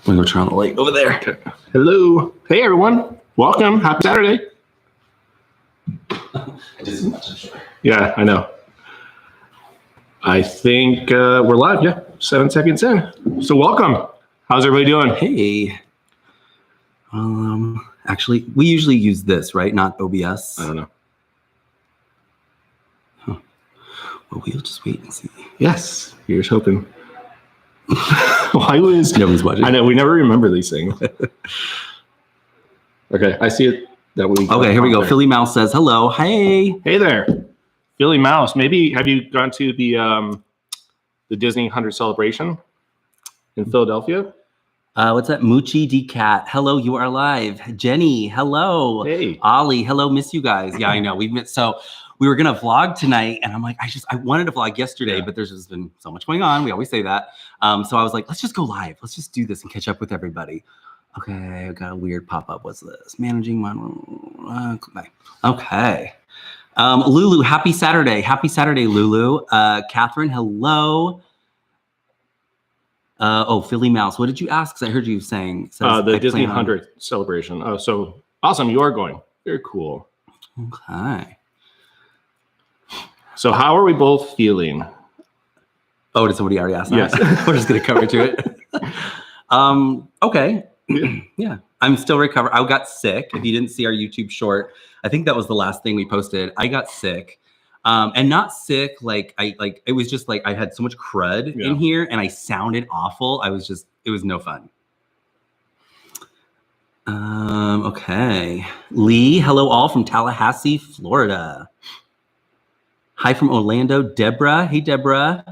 I'm going to turn on the light over there. Okay. Hello. Hey, everyone. Welcome. Happy Saturday. Yeah, I know. I think we're live. Yeah, 7 seconds in. So welcome. How's everybody doing? Hey. Actually, we usually use this, right? Not OBS. I don't know. Huh. Well, we'll just wait and see. Yes, here's hoping. Why was nobody's watching? I know we never remember these things. Okay, I see it. Okay, here we go. There. Philly Mouse says hello. Hey. Hey there, Philly Mouse. Maybe have you gone to the Disney 100 celebration in Philadelphia? What's that? Moochie D Cat. Hello, you are live. Jenny, hello. Hey. Ollie, hello. Miss you guys. Yeah, I know. We've met. So we were gonna vlog tonight, and I'm like, I wanted to vlog yesterday, but there's just been so much going on. We always say that. So I was like, let's just go live. Let's just do this and catch up with everybody. Okay, I got a weird pop-up. What's this? Managing my okay. Lulu, happy Saturday. Happy Saturday, Lulu. Catherine, hello. Philly Mouse. What did you ask? Because I heard you saying the Disney 100 celebration. Oh, so awesome. You are going. Very cool. Okay. So how are we both feeling? Oh, did somebody already ask that? Yes. We're just going to cover to it. Okay. Yeah. I'm still recovering. I got sick. If you didn't see our YouTube short, I think that was the last thing we posted. I got sick. And not sick, it was just like I had so much crud in here and I sounded awful. It was no fun. Okay. Lee, hello all from Tallahassee, Florida. Hi from Orlando, Deborah. Hey, Deborah.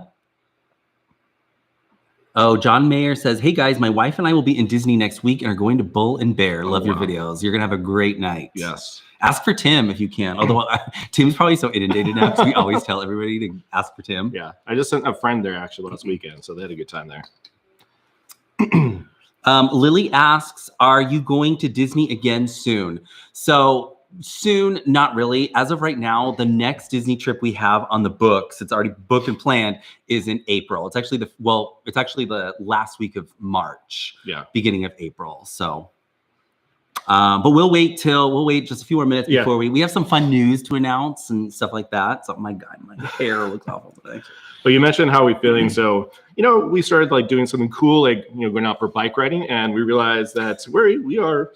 Oh, John Mayer says, hey guys, my wife and I will be in Disney next week and are going to Bull and Bear. Love your videos. You're going to have a great night. Yes. Ask for Tim if you can. Although Tim's probably so inundated now because we always tell everybody to ask for Tim. Yeah. I just sent a friend there actually last weekend, so they had a good time there. Lily asks, are you going to Disney again soon? So soon, not really. As of right now, the next Disney trip we have on the books, it's already booked and planned, is in April. It's actually the last week of March. Yeah. Beginning of April. So but we'll wait just a few more minutes before we have some fun news to announce and stuff like that. So my God, my hair looks awful today. But you mentioned how we're feeling. So, we started doing something cool, going out for bike riding, and we realized that we are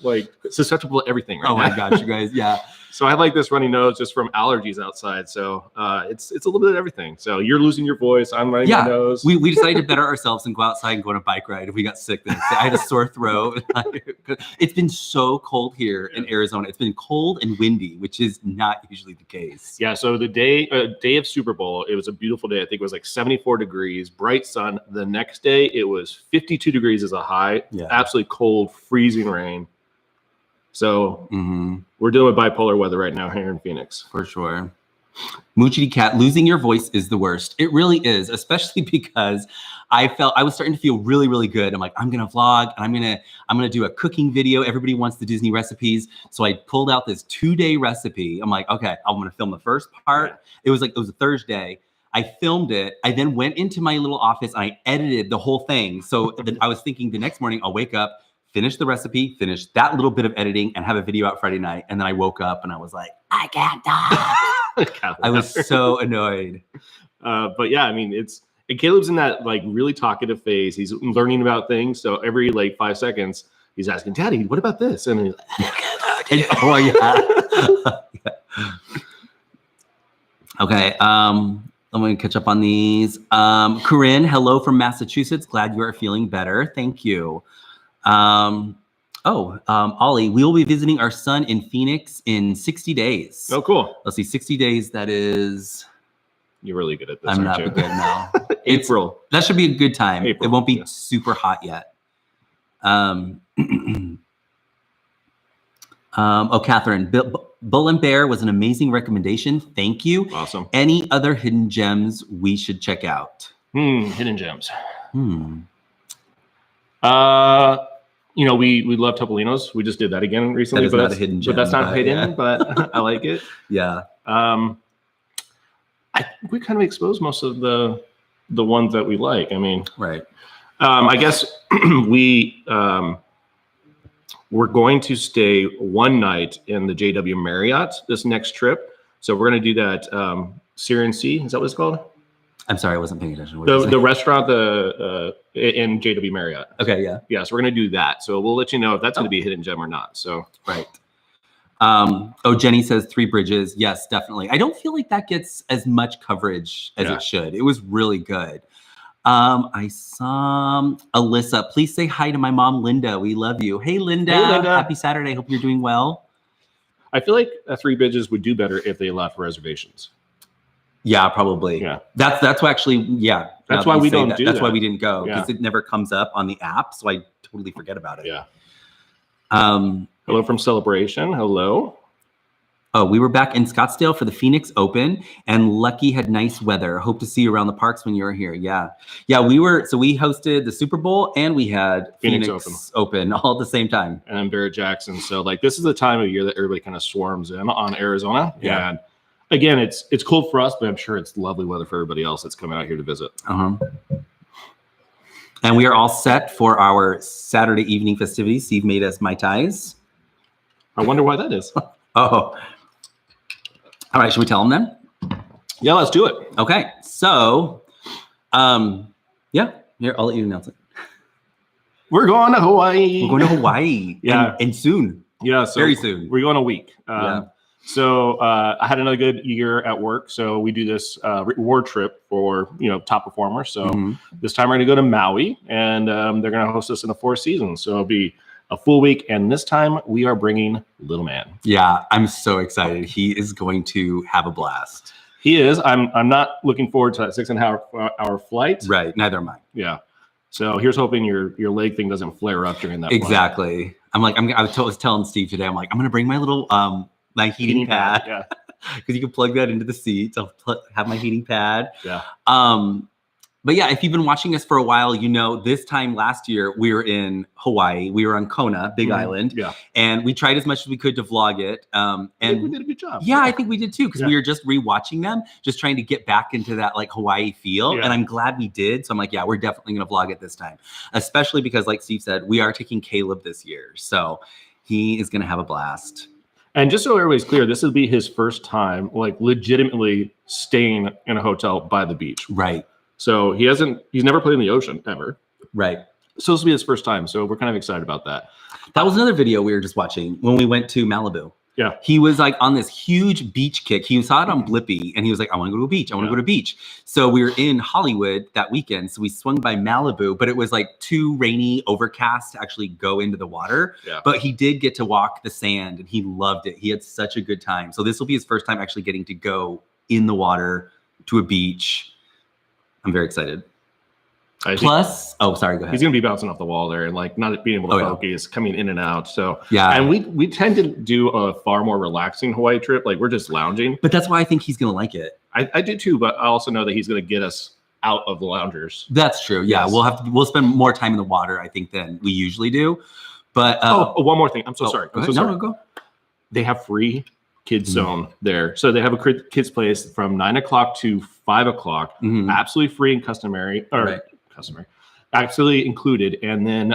susceptible to everything right now. Oh my gosh, you guys. Yeah. So I have this runny nose just from allergies outside. So it's a little bit of everything. So you're losing your voice. I'm running my nose. We decided to better ourselves and go outside and go on a bike ride if we got sick. Then I had a sore throat. It's been so cold here in Arizona. It's been cold and windy, which is not usually the case. Yeah. So the day of Super Bowl, it was a beautiful day. I think it was 74 degrees, bright sun. The next day, it was 52 degrees as a high. Yeah. Absolutely cold, freezing rain. So we're dealing with bipolar weather right now here in Phoenix. For sure. Moochie Cat, losing your voice is the worst. It really is, especially because I was starting to feel really, really good. I'm like, I'm going to vlog and I'm going to do a cooking video. Everybody wants the Disney recipes. So I pulled out this 2-day recipe. I'm like, okay, I'm going to film the first part. Yeah. It was a Thursday. I filmed it. I then went into my little office and I edited the whole thing. So I was thinking the next morning I'll wake up, finish the recipe, finish that little bit of editing, and have a video out Friday night. And then I woke up and I was like, I can't talk. I was so annoyed. But yeah, I mean, Caleb's in that really talkative phase. He's learning about things. So every 5 seconds, he's asking, Daddy, what about this? And he's like, oh yeah. Okay. I'm going to catch up on these. Corinne, hello from Massachusetts. Glad you are feeling better. Thank you. Ollie, we will be visiting our son in Phoenix in 60 days. Oh, cool. Let's see, 60 days. That is. You're really good at this. I'm not good now. April. That should be a good time. April. It won't be super hot yet. Catherine, Bull and Bear was an amazing recommendation. Thank you. Awesome. Any other hidden gems we should check out? Hidden gems. We love Topolino's. We just did that again recently. That is not a hidden gem. But that's not hidden, but I like it. Yeah. We kind of exposed most of the ones that we like. I mean, right. I guess we're going to stay one night in the JW Marriott this next trip. So we're going to do that Syrian Sea. Is that what it's called? I'm sorry, I wasn't paying attention. The restaurant in JW Marriott. Okay, yeah. Yeah, so we're going to do that. So we'll let you know if that's going to be a hidden gem or not. So right. Jenny says Three Bridges. Yes, definitely. I don't feel like that gets as much coverage as it should. It was really good. I saw Alyssa. Please say hi to my mom, Linda. We love you. Hey, Linda. Hey, Linda. Happy Saturday. Hope you're doing well. I feel like Three Bridges would do better if they allowed for reservations. Yeah, probably. Yeah. That's why actually, yeah. That's why we don't do that. That's why we didn't go, because it never comes up on the app. So I totally forget about it. Yeah. Hello from Celebration. Hello. Oh, we were back in Scottsdale for the Phoenix Open, and Lucky had nice weather. Hope to see you around the parks when you're here. Yeah. Yeah, we hosted the Super Bowl and we had Phoenix Open all at the same time. And I'm Barrett Jackson. So like this is the time of year that everybody kind of swarms in on Arizona. Yeah. And again, it's cold for us, but I'm sure it's lovely weather for everybody else that's coming out here to visit. And we are all set for our Saturday evening festivities. Steve made us Mai Tais. I wonder why that is. Oh. All right, should we tell them then? Yeah, let's do it. Okay, so, yeah, here, I'll let you announce it. We're going to Hawaii. We're going to Hawaii. Yeah. And soon. Yeah, so very soon. We're going a week. Yeah. So I had another good year at work. So we do this reward trip for, top performers. So this time we're going to go to Maui, and they're going to host us in the Four Seasons. So it'll be a full week. And this time we are bringing Little Man. Yeah, I'm so excited. He is going to have a blast. He is. I'm not looking forward to that 6.5 hour flight. Right. Neither am I. Yeah. So here's hoping your leg thing doesn't flare up during that. Exactly. Flight. I was telling Steve today, I'm going to bring my little, my heating pad. Yeah. Because you can plug that into the seats. I'll have my heating pad. Yeah. But yeah, if you've been watching us for a while, this time last year, we were in Hawaii. We were on Kona, Big Island. Yeah. And we tried as much as we could to vlog it. And we did a good job. Yeah, I think we did too, because we were just rewatching them, just trying to get back into that like Hawaii feel. Yeah. And I'm glad we did. So I'm like, yeah, we're definitely going to vlog it this time. Especially because, like Steve said, we are taking Caleb this year. So he is going to have a blast. And just so everybody's clear, this will be his first time, like legitimately staying in a hotel by the beach. Right. So he's never played in the ocean ever. Right. So this will be his first time. So we're kind of excited about that. That was another video we were just watching when we went to Malibu. Yeah. He was like on this huge beach kick. He saw it on Blippi and he was like, I want to go to a beach. I want to go to a beach. So we were in Hollywood that weekend. So we swung by Malibu, but it was like too rainy, overcast to actually go into the water. Yeah. But he did get to walk the sand and he loved it. He had such a good time. So this will be his first time actually getting to go in the water to a beach. I'm very excited. Plus, oh, sorry, go ahead. He's going to be bouncing off the wall there and like not being able to focus, coming in and out. So yeah, and we tend to do a far more relaxing Hawaii trip. Like we're just lounging. But that's why I think he's going to like it. I do too, but I also know that he's going to get us out of the loungers. That's true. Yeah, yes. We'll spend more time in the water, I think, than we usually do. But one more thing. I'm so sorry. I'm so sorry. No, go. They have free kids zone there. So they have a kids place from 9 o'clock to 5 o'clock, absolutely free and customary, absolutely included. And then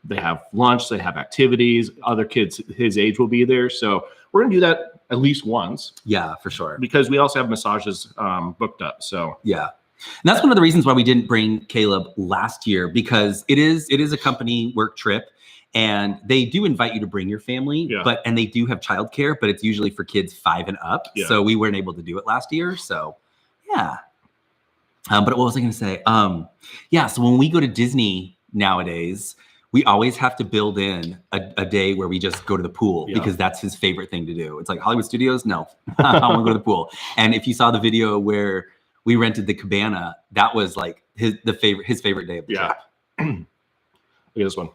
they have lunch, they have activities, other kids his age will be there. So we're going to do that at least once. Yeah, for sure. Because we also have massages booked up. So yeah. And that's one of the reasons why we didn't bring Caleb last year, because it is a company work trip. And they do invite you to bring your family, and they do have childcare, but it's usually for kids 5 and up. Yeah. So we weren't able to do it last year. So yeah. But what was I going to say? So when we go to Disney nowadays, we always have to build in a day where we just go to the pool because that's his favorite thing to do. It's like Hollywood Studios. No, I want to go to the pool. And if you saw the video where we rented the cabana, that was like his favorite day of the trip. Look at this one.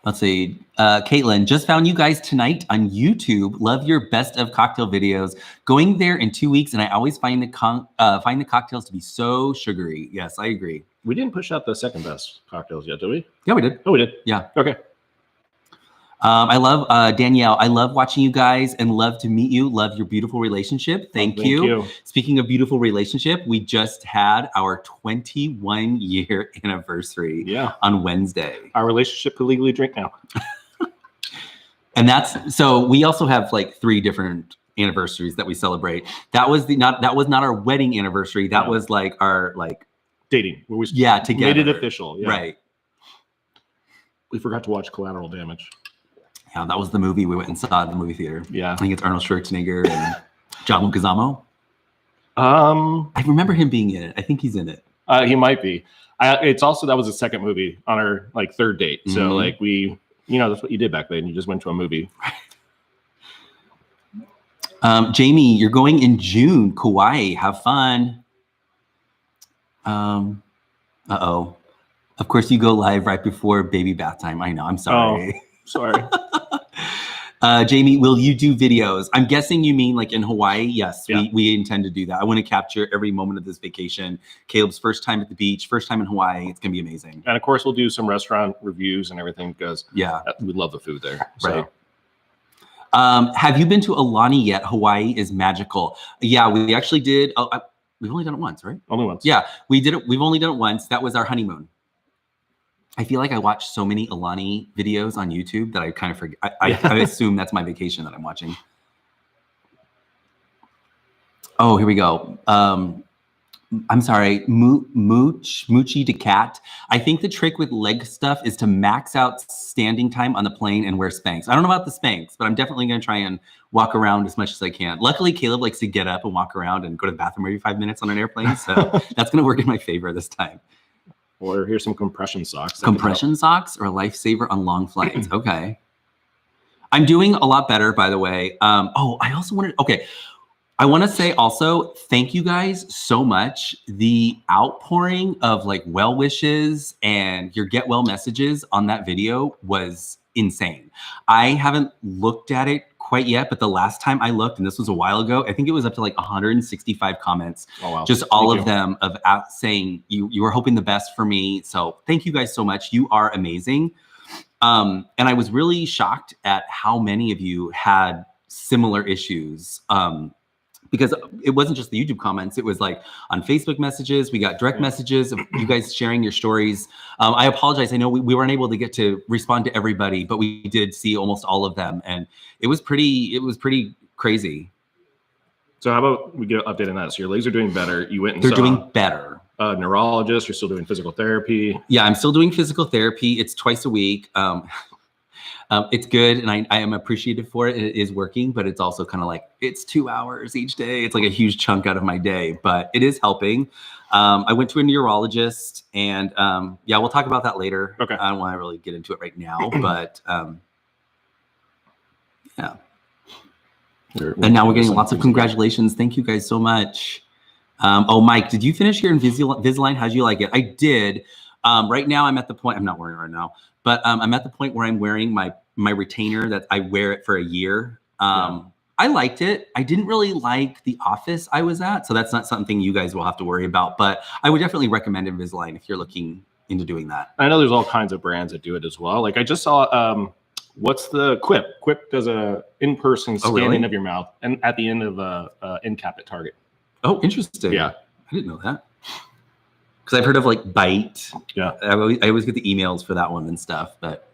Let's see. Caitlin, just found you guys tonight on YouTube. Love your best of cocktail videos. Going there in 2 weeks, and I always find the cocktails to be so sugary. Yes, I agree. We didn't push out the second best cocktails yet, did we? Yeah, we did. Oh, we did. Yeah. Okay. I love Danielle. I love watching you guys and love to meet you. Love your beautiful relationship. Thank you. Speaking of beautiful relationship, we just had our 21-year anniversary on Wednesday. Our relationship could legally drink now. And that's so we also have like 3 different anniversaries that we celebrate. That was not our wedding anniversary. That was like our dating. Where we together. Made it official. Yeah. Right. We forgot to watch Collateral Damage. Yeah, that was the movie we went and saw at the movie theater. Yeah. I think it's Arnold Schwarzenegger and John Leguizamo. I remember him being in it. I think he's in it. He might be. It's also, that was the second movie on our 3rd date. So that's what you did back then. You just went to a movie. Jamie, you're going in June, Kauai. Have fun. Uh-oh. Of course, you go live right before baby bath time. I know. I'm sorry. Oh, sorry. Jamie, will you do videos? I'm guessing you mean like in Hawaii. Yes, we intend to do that. I want to capture every moment of this vacation. Caleb's first time at the beach, first time in Hawaii. It's going to be amazing. And of course, we'll do some restaurant reviews and everything because we love the food there. So. Right. Have you been to Aulani yet? Hawaii is magical. Yeah, we actually did. We've only done it once, right? Only once. Yeah, we did it. We've only done it once. That was our honeymoon. I feel like I watch so many Aulani videos on YouTube that I kind of forget. I assume that's my vacation that I'm watching. Oh, here we go. I'm sorry, Moochie de Cat. I think the trick with leg stuff is to max out standing time on the plane and wear Spanx. I don't know about the Spanx, but I'm definitely going to try and walk around as much as I can. Luckily, Caleb likes to get up and walk around and go to the bathroom every 5 minutes on an airplane. So that's going to work in my favor this time. Or here's some compression socks. Compression socks are a lifesaver on long flights. Okay. I'm doing a lot better, by the way. I also wanted, I want to say also, thank you guys so much. The outpouring of well wishes and your get well messages on that video was insane. I haven't looked at it quite yet, but the last time I looked, and this was a while ago, I think it was up to 165 comments. Oh, wow. Just all of them of saying you were hoping the best for me. So thank you guys so much. You are amazing. And I was really shocked at how many of you had similar issues. Because it wasn't just the YouTube comments, it was on Facebook messages. We got direct messages of you guys sharing your stories. I apologize. I know we weren't able to get to respond to everybody, but we did see almost all of them. And it was pretty crazy. So how about we get an update on that? So your legs are doing better. You went and They're doing better. Neurologist, you're still doing physical therapy. Yeah, I'm still doing physical therapy. It's twice a week. It's good, and I am appreciative for it. It is working, but it's also kind of it's 2 hours each day. It's a huge chunk out of my day, but it is helping. I went to a neurologist, and we'll talk about that later. Okay. I don't want to really get into it right now, but yeah. And now we're getting lots of congratulations. Thank you guys so much. Mike, did you finish your Invisalign? How'd you like it? I did. Right now, I'm at the point. I'm not wearing it right now. But I'm at the point where I'm wearing my retainer that I wear it for a year. I liked it. I didn't really like the office I was at. So that's not something you guys will have to worry about. But I would definitely recommend Invisalign if you're looking into doing that. I know there's all kinds of brands that do it as well. I just saw, what's the Quip? Quip does a in-person scanning of your mouth and at the end of a end cap at Target. Oh, interesting. Yeah. I didn't know that. Because I've heard of Bite. Yeah. I always get the emails for that one and stuff. But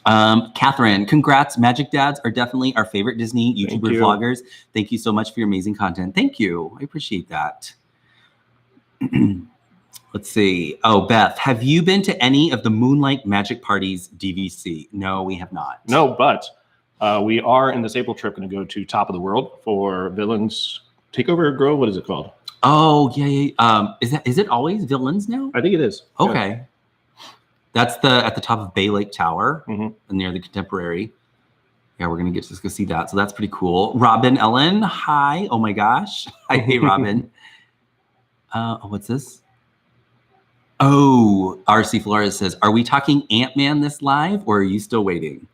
Catherine, congrats. Magic Dads are definitely our favorite Disney YouTuber vloggers. Thank you so much for your amazing content. Thank you. I appreciate that. Let's see. Oh, Beth, have you been to any of the Moonlight Magic Parties DVC? No, we have not. No, but we are in this April trip going to go to Top of the World for Villains Takeover Grove. What is it called? Oh, yeah. Is it always Villains now? I think it is. Okay. Yeah. That's at the top of Bay Lake Tower near the Contemporary. Yeah, we're going to get to go see that. So that's pretty cool. Robin Ellen, hi. Oh my gosh. Hey, Robin. What's this? Oh, RC Flores says, are we talking Ant-Man this live or are you still waiting?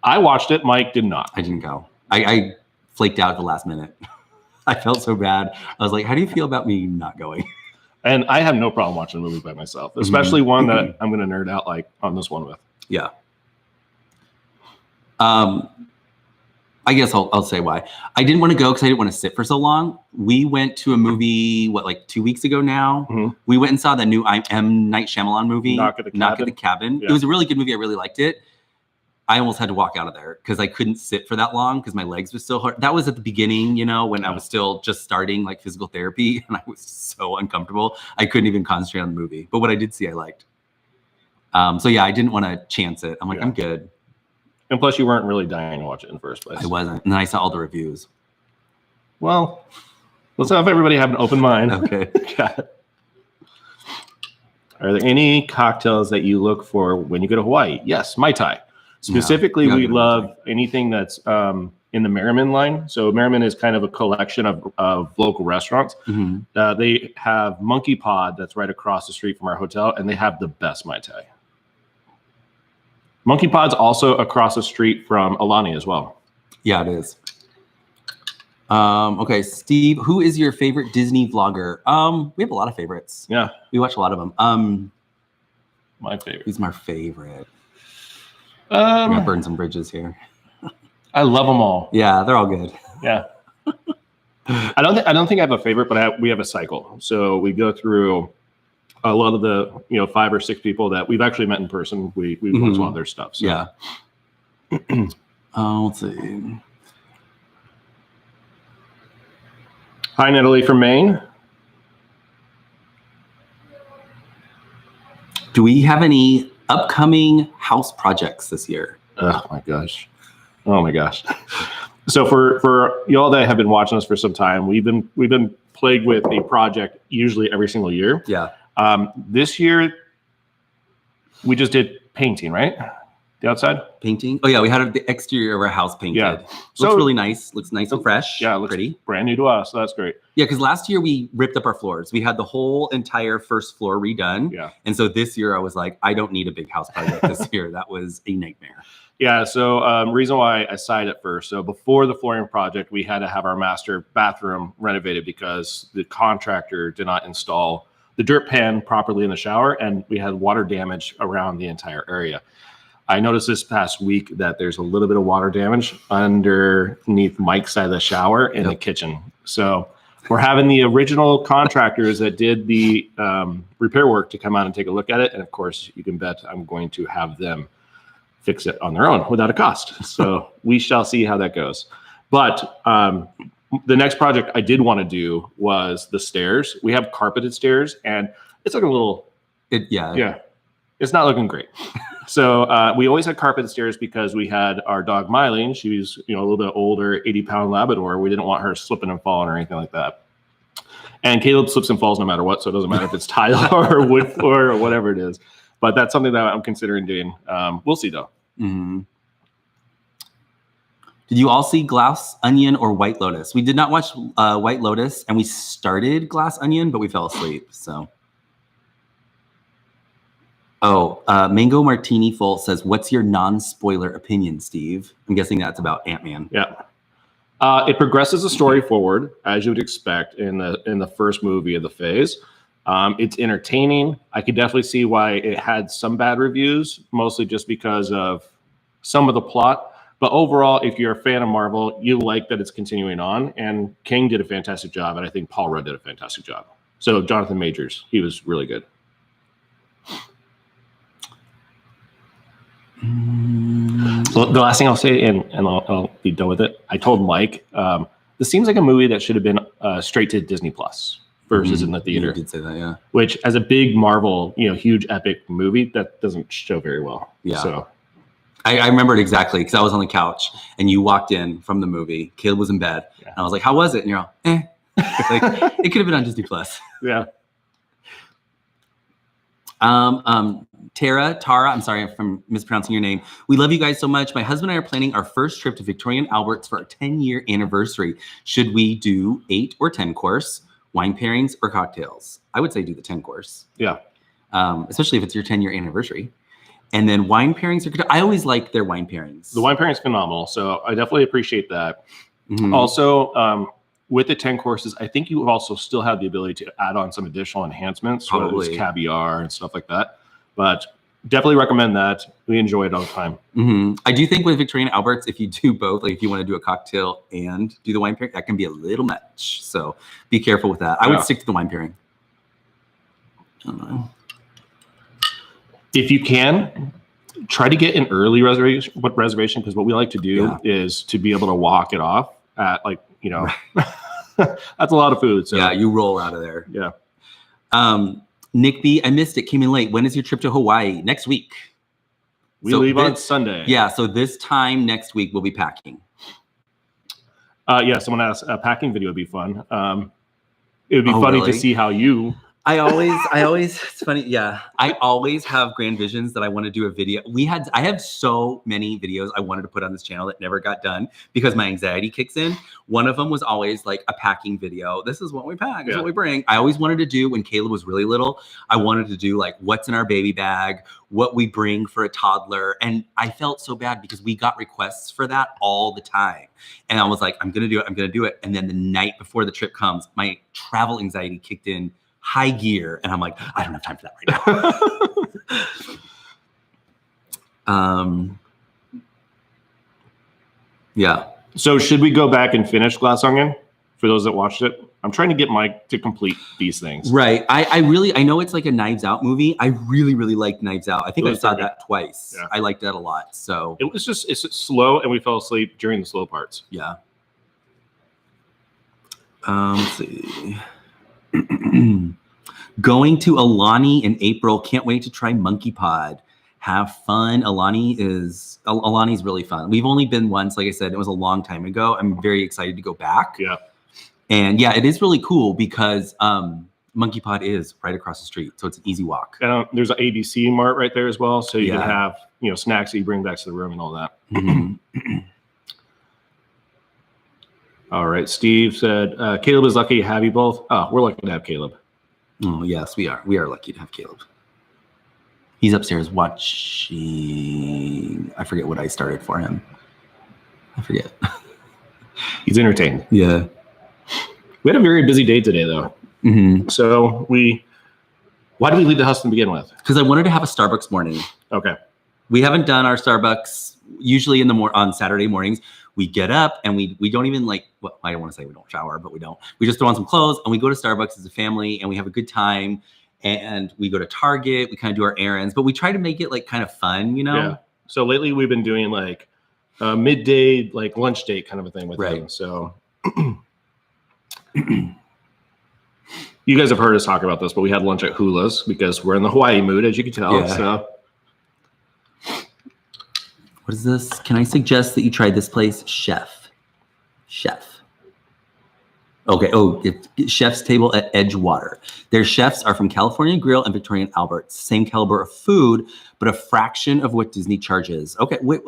I watched it. Mike did not. I didn't go. I flaked out at the last minute. I felt so bad. I was like, how do you feel about me not going? And I have no problem watching a movie by myself, especially one that I'm going to nerd out on this one with. Yeah. I guess I'll say why. I didn't want to go because I didn't want to sit for so long. We went to a movie, like 2 weeks ago now? Mm-hmm. We went and saw the new M. Night Shyamalan movie, Knock at the Cabin. Yeah. It was a really good movie. I really liked it. I almost had to walk out of there because I couldn't sit for that long because my legs were still hard. That was at the beginning, when I was still just starting like physical therapy, and I was so uncomfortable. I couldn't even concentrate on the movie. But what I did see, I liked. So yeah, I didn't want to chance it. I'm like, I'm good. And plus, you weren't really dying to watch it in the first place. I wasn't. And then I saw all the reviews. Well, let's have everybody have an open mind. Okay. Are there any cocktails that you look for when you go to Hawaii? Yes, Mai Tai. Specifically, we love anything that's in the Merriman line. So Merriman is kind of a collection of local restaurants. Mm-hmm. They have Monkey Pod that's right across the street from our hotel, and they have the best Mai Tai. Monkey Pod's also across the street from Alani as well. Yeah, it is. Okay, Steve, who is your favorite Disney vlogger? We have a lot of favorites. Yeah. We watch a lot of them. My favorite. Who's my favorite? We're gonna burn some bridges here. I love them all. Yeah, they're all good. Yeah. I don't think I have a favorite, but we have a cycle. So we go through a lot of the 5 or 6 people that we've actually met in person. We watch a lot of their stuff. So. Yeah. Let's see. Hi, Natalie from Maine. Do we have any upcoming house projects this year? Oh my gosh. So for y'all that have been watching us for some time, we've been plagued with a project usually every single year. Yeah. This year we just did painting, right? The outside painting. Oh yeah, we had the exterior of our house painted. Yeah, looks really nice. Looks nice and fresh. Yeah, it looks pretty. Brand new to us. So that's great. Yeah, because last year we ripped up our floors. We had the whole entire first floor redone. Yeah. And so this year I was like, I don't need a big house project this year. That was a nightmare. Yeah. So reason why I sided at first. So before the flooring project, we had to have our master bathroom renovated because the contractor did not install the dirt pan properly in the shower, and we had water damage around the entire area. I noticed this past week that there's a little bit of water damage underneath Mike's side of the shower in the kitchen. So we're having the original contractors that did the repair work to come out and take a look at it. And of course, you can bet I'm going to have them fix it on their own without a cost. So we shall see how that goes. But the next project I did want to do was the stairs. We have carpeted stairs, and it's looking a little... Yeah. It's not looking great. So we always had carpeted stairs because we had our dog Miley. She was, a little bit older, 80-pound Labrador. We didn't want her slipping and falling or anything like that. And Caleb slips and falls no matter what, so it doesn't matter if it's tile or wood floor or whatever it is. But that's something that I'm considering doing. We'll see, though. Mm-hmm. Did you all see Glass Onion or White Lotus? We did not watch White Lotus, and we started Glass Onion, but we fell asleep, so... Oh, Mango Martini Full says, what's your non-spoiler opinion, Steve? I'm guessing that's about Ant-Man. Yeah. It progresses the story forward, as you would expect in the first movie of the phase. It's entertaining. I could definitely see why it had some bad reviews, mostly just because of some of the plot. But overall, if you're a fan of Marvel, you like that it's continuing on. And King did a fantastic job, and I think Paul Rudd did a fantastic job. So Jonathan Majors, he was really good. So the last thing I'll say, and I'll be done with it. I told Mike, this seems like a movie that should have been straight to Disney Plus versus in the theater. You did say that, yeah. Which, as a big Marvel, huge epic movie, that doesn't show very well. Yeah. So I remember it exactly because I was on the couch and you walked in from the movie. Caleb was in bed, and I was like, "How was it?" And you're all, "Eh." Like, it could have been on Disney Plus. Yeah. Tara, I'm sorry if I'm mispronouncing your name. We love you guys so much. My husband and I are planning our first trip to Victoria and Albert's for our 10-year anniversary. Should we do 8 or 10 course, wine pairings, or cocktails? I would say do the 10 course. Yeah. Especially if it's your 10-year anniversary. And then wine pairings I always like their wine pairings. The wine pairing is phenomenal. So I definitely appreciate that. Mm-hmm. Also, with the 10 courses, I think you also still have the ability to add on some additional enhancements, whether it's caviar and stuff like that. But definitely recommend that. We enjoy it all the time. Mm-hmm. I do think with Victoria and Albert's, if you do both, like if you want to do a cocktail and do the wine pairing, that can be a little much. So be careful with that. I would stick to the wine pairing. I don't know. If you can, try to get an early reservation. Because what we like to do is to be able to walk it off at like, you know, that's a lot of food. So yeah, you roll out of there. Yeah. Nick B, I missed it. Came in late. When is your trip to Hawaii? Next week. We leave on Sunday. Yeah, so this time next week we'll be packing. Yeah, someone asked, a packing video would be fun. It would be funny to see how you... I always, it's funny. Yeah. I always have grand visions that I want to do a video. I have so many videos I wanted to put on this channel that never got done because my anxiety kicks in. One of them was always like a packing video. This is what we pack. This is what we bring. I always wanted to do when Caleb was really little, I wanted to do like what's in our baby bag, what we bring for a toddler. And I felt so bad because we got requests for that all the time. And I was like, I'm going to do it. I'm going to do it. And then the night before the trip comes, my travel anxiety kicked in high gear, and I'm like, I don't have time for that right now. Yeah. So should we go back and finish Glass Onion for those that watched it? I'm trying to get Mike to complete these things. Right. I know it's like a Knives Out movie. I really, really liked Knives Out. I think I saw that twice. Yeah. I liked that a lot. So it's slow, and we fell asleep during the slow parts. Yeah. Let's see. Going to Alani in April. Can't wait to try Monkey Pod. Have fun. Alani's really fun. We've only been once, like I said, it was a long time ago. I'm very excited to go back. Yeah. And yeah, it is really cool because Monkey Pod is right across the street, so it's an easy walk. There's an ABC Mart right there as well, so you can have snacks that you bring back to the room and all that. Mm-hmm. All right, Steve said, Caleb is lucky to have you both. Oh, we're lucky to have Caleb. Oh, yes, we are. We are lucky to have Caleb. He's upstairs watching. I forget what I started for him. I forget. He's entertained. Yeah. We had a very busy day today, though. Mm-hmm. So why did we leave the house to begin with? Because I wanted to have a Starbucks morning. Okay. We haven't done our Starbucks usually on Saturday mornings. We get up and we don't even I don't want to say we don't shower, but we don't. We just throw on some clothes and we go to Starbucks as a family and we have a good time. And we go to Target. We kind of do our errands, but we try to make it like kind of fun, Yeah. So lately we've been doing like a midday, like lunch date kind of a thing with him. So you guys have heard us talk about this, but we had lunch at Hula's because we're in the Hawaii mood, as you can tell. Yeah. So. What is this? Can I suggest that you try this place? Chef. Okay. Oh, it's Chef's Table at Edgewater. Their chefs are from California Grill and Victoria and Albert's. Same caliber of food, but a fraction of what Disney charges. Okay. Wait,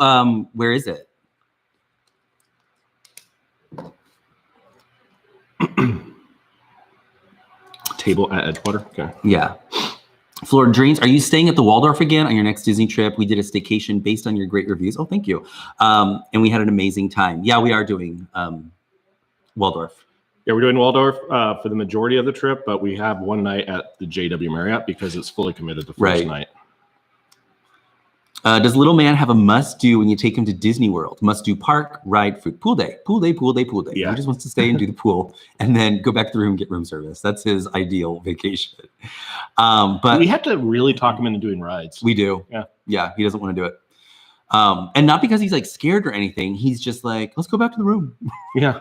where is it? Table at Edgewater. Okay. Yeah. Florida Dreams, are you staying at the Waldorf again on your next Disney trip? We did a staycation based on your great reviews. Oh, thank you. And we had an amazing time. Yeah, we are doing Waldorf. Yeah, we're doing Waldorf for the majority of the trip, but we have one night at the JW Marriott because it's fully committed the first night. Does little man have a must-do when you take him to Disney World? Must-do park, ride, food, pool day. Yeah. He just wants to stay and do the pool and then go back to the room and get room service. That's his ideal vacation. But we have to really talk him into doing rides. We do. Yeah, he doesn't want to do it. And not because he's like scared or anything. He's just like, let's go back to the room. Yeah.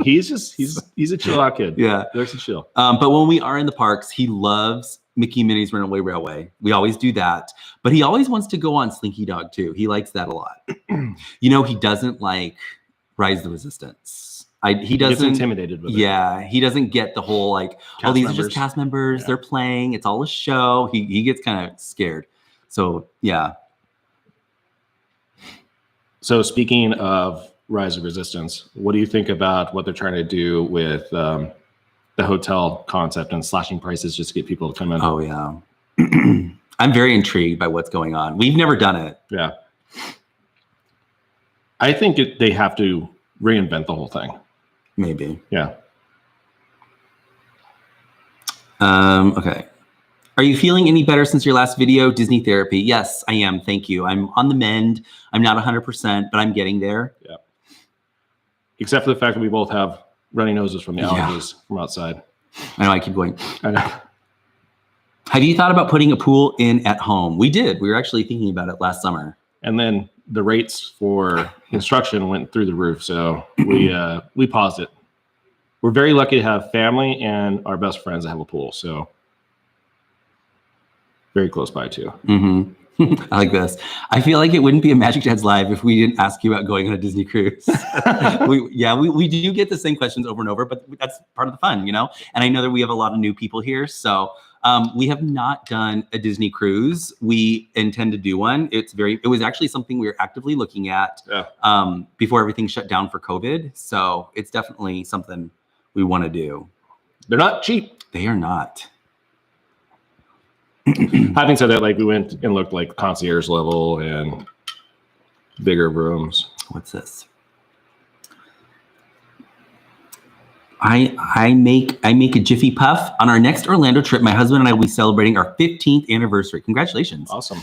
He's a chill out kid. Yeah. He likes to chill. But when we are in the parks, he loves Mickey and Minnie's Runaway Railway. We always do that. But he always wants to go on Slinky Dog too. He likes that a lot. He doesn't like Rise of the Resistance. He doesn't. Gets intimidated with it. Yeah. He doesn't get the whole these are just cast members. Yeah. They're playing. It's all a show. He gets kind of scared. So yeah. So speaking of Rise of Resistance, what do you think about what they're trying to do with the hotel concept and slashing prices just to get people to come in? Oh, yeah. I'm very intrigued by what's going on. We've never done it. Yeah. I think they have to reinvent the whole thing. Maybe. Yeah. Okay. Are you feeling any better since your last video? Disney therapy. Yes, I am. Thank you. I'm on the mend. I'm not 100%, but I'm getting there. Yeah. Except for the fact that we both have runny noses from the allergies from outside. I know, I keep going. I know. Have you thought about putting a pool in at home? We did. We were actually thinking about it last summer. And then the rates for construction went through the roof. So we paused it. We're very lucky to have family and our best friends that have a pool. So very close by too. Mm-hmm. I like this. I feel like it wouldn't be a Magic Dads Live if we didn't ask you about going on a Disney cruise. we do get the same questions over and over, but that's part of the fun, you know? And I know that we have a lot of new people here. So we have not done a Disney cruise. We intend to do one. It was actually something we were actively looking at before everything shut down for COVID. So it's definitely something we want to do. They're not cheap. They are not. Having said that, like we went and looked like concierge level and bigger rooms. What's this? I make a Jiffy Puff. On our next Orlando trip, my husband and I will be celebrating our 15th anniversary. Congratulations. Awesome.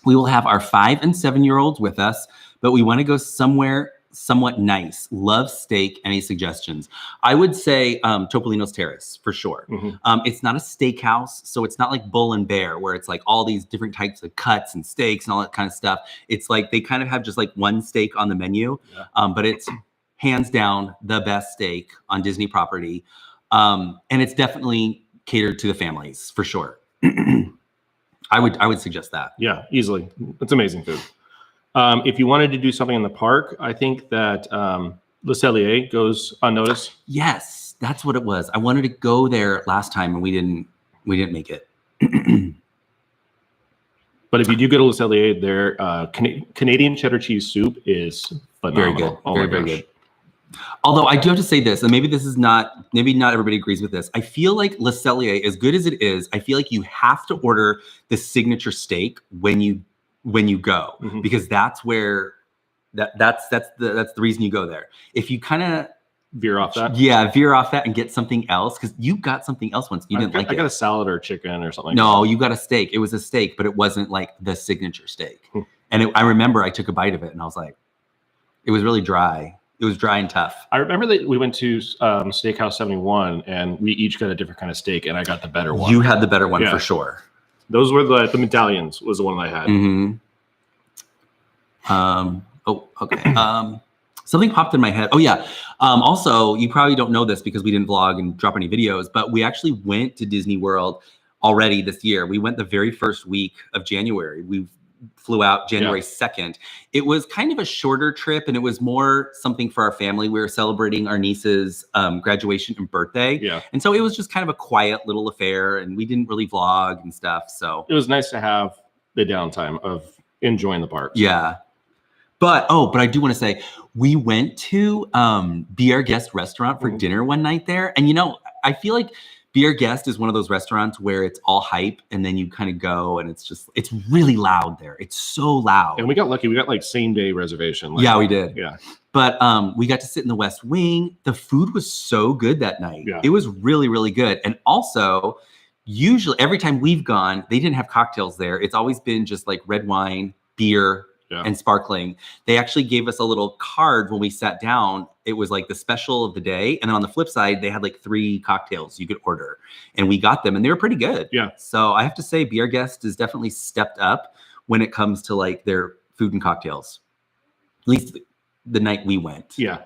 We will have our 5 and 7-year-olds with us, but we want to go somewhere somewhat nice. Love steak. Any suggestions? I would say Topolino's Terrace for sure. Mm-hmm. It's not a steakhouse, so it's not like Bull and Bear where it's like all these different types of cuts and steaks and all that kind of stuff. It's like they kind of have just like one steak on the menu, but it's hands down the best steak on Disney property, and it's definitely catered to the families for sure. I would suggest that. Yeah, easily. It's amazing food. If you wanted to do something in the park, I think that Le Cellier goes unnoticed. Yes, that's what it was. I wanted to go there last time and we didn't make it. But if you do go to Le Cellier, their Canadian cheddar cheese soup is phenomenal. Very good. Oh very good. Although I do have to say this, and maybe not everybody agrees with this. I feel like Le Cellier, as good as it is, I feel like you have to order the signature steak when you go, because that's where that's the reason you go there. If you kind of veer off that, and get something else, because you got something else once you didn't like it. I got a salad or chicken or something. No, you got a steak. It was a steak, but it wasn't like the signature steak. And I remember I took a bite of it and I was like, it was really dry. It was dry and tough. I remember that we went to Steakhouse 71 and we each got a different kind of steak, and I got the better one. You had the better one for sure. Those were the medallions was the one I had. Oh, okay. Something popped in my head. Oh yeah. Also, you probably don't know this because we didn't vlog and drop any videos, but we actually went to Disney World already this year. We went the very first week of January. We flew out January 2nd. It was kind of a shorter trip, and it was more something for our family. We were celebrating our niece's graduation and birthday. Yeah. And so it was just kind of a quiet little affair, and we didn't really vlog and stuff. So it was nice to have the downtime of enjoying the parks. Yeah. But I do want to say, we went to Be Our Guest restaurant for dinner one night there. And, you know, I feel like Be Our Guest is one of those restaurants where it's all hype and then you kind of go and it's really loud there. It's so loud. And we got lucky. We got like same day reservation. Yeah, we did. Yeah. But we got to sit in the West Wing. The food was so good that night. Yeah. It was really, really good. And also, usually every time we've gone, they didn't have cocktails there. It's always been just like red wine, beer, and sparkling. They actually gave us a little card when we sat down. It was like the special of the day. And then on the flip side, they had like 3 cocktails you could order. And we got them and they were pretty good. Yeah. So I have to say, Be Our Guest has definitely stepped up when it comes to like their food and cocktails. At least the night we went. Yeah.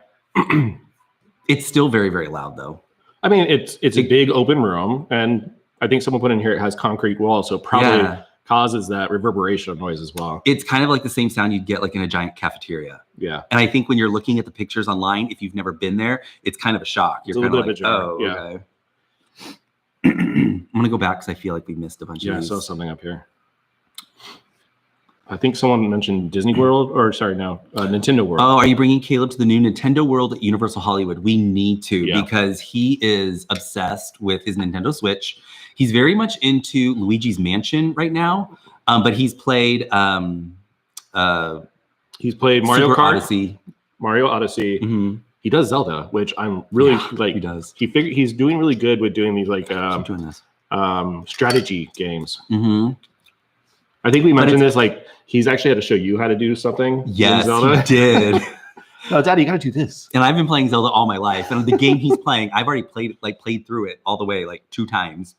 It's still very, very loud though. I mean, it's a big open room. And I think someone put in here, it has concrete walls. So probably causes that reverberation of noise as well. It's kind of like the same sound you'd get like in a giant cafeteria. Yeah. And I think when you're looking at the pictures online, if you've never been there, it's kind of a shock. You're kind of like, okay. I'm going to go back because I feel like we missed a bunch of these. Yeah, I saw something up here. I think someone mentioned Disney World, or sorry, no, Nintendo World. Oh, are you bringing Caleb to the new Nintendo World at Universal Hollywood? We need to because he is obsessed with his Nintendo Switch. He's very much into Luigi's Mansion right now, but he's played Mario Super Kart, Mario Odyssey. Mm-hmm. He does Zelda, which I'm really like. He does. He's doing really good with doing these like. Keep doing this. strategy games. Mm-hmm. I think we mentioned this. Like, he's actually had to show you how to do something. Yes, he did. No, Daddy, you got to do this. And I've been playing Zelda all my life, and the game he's playing, I've already played through it all the way, like 2 times.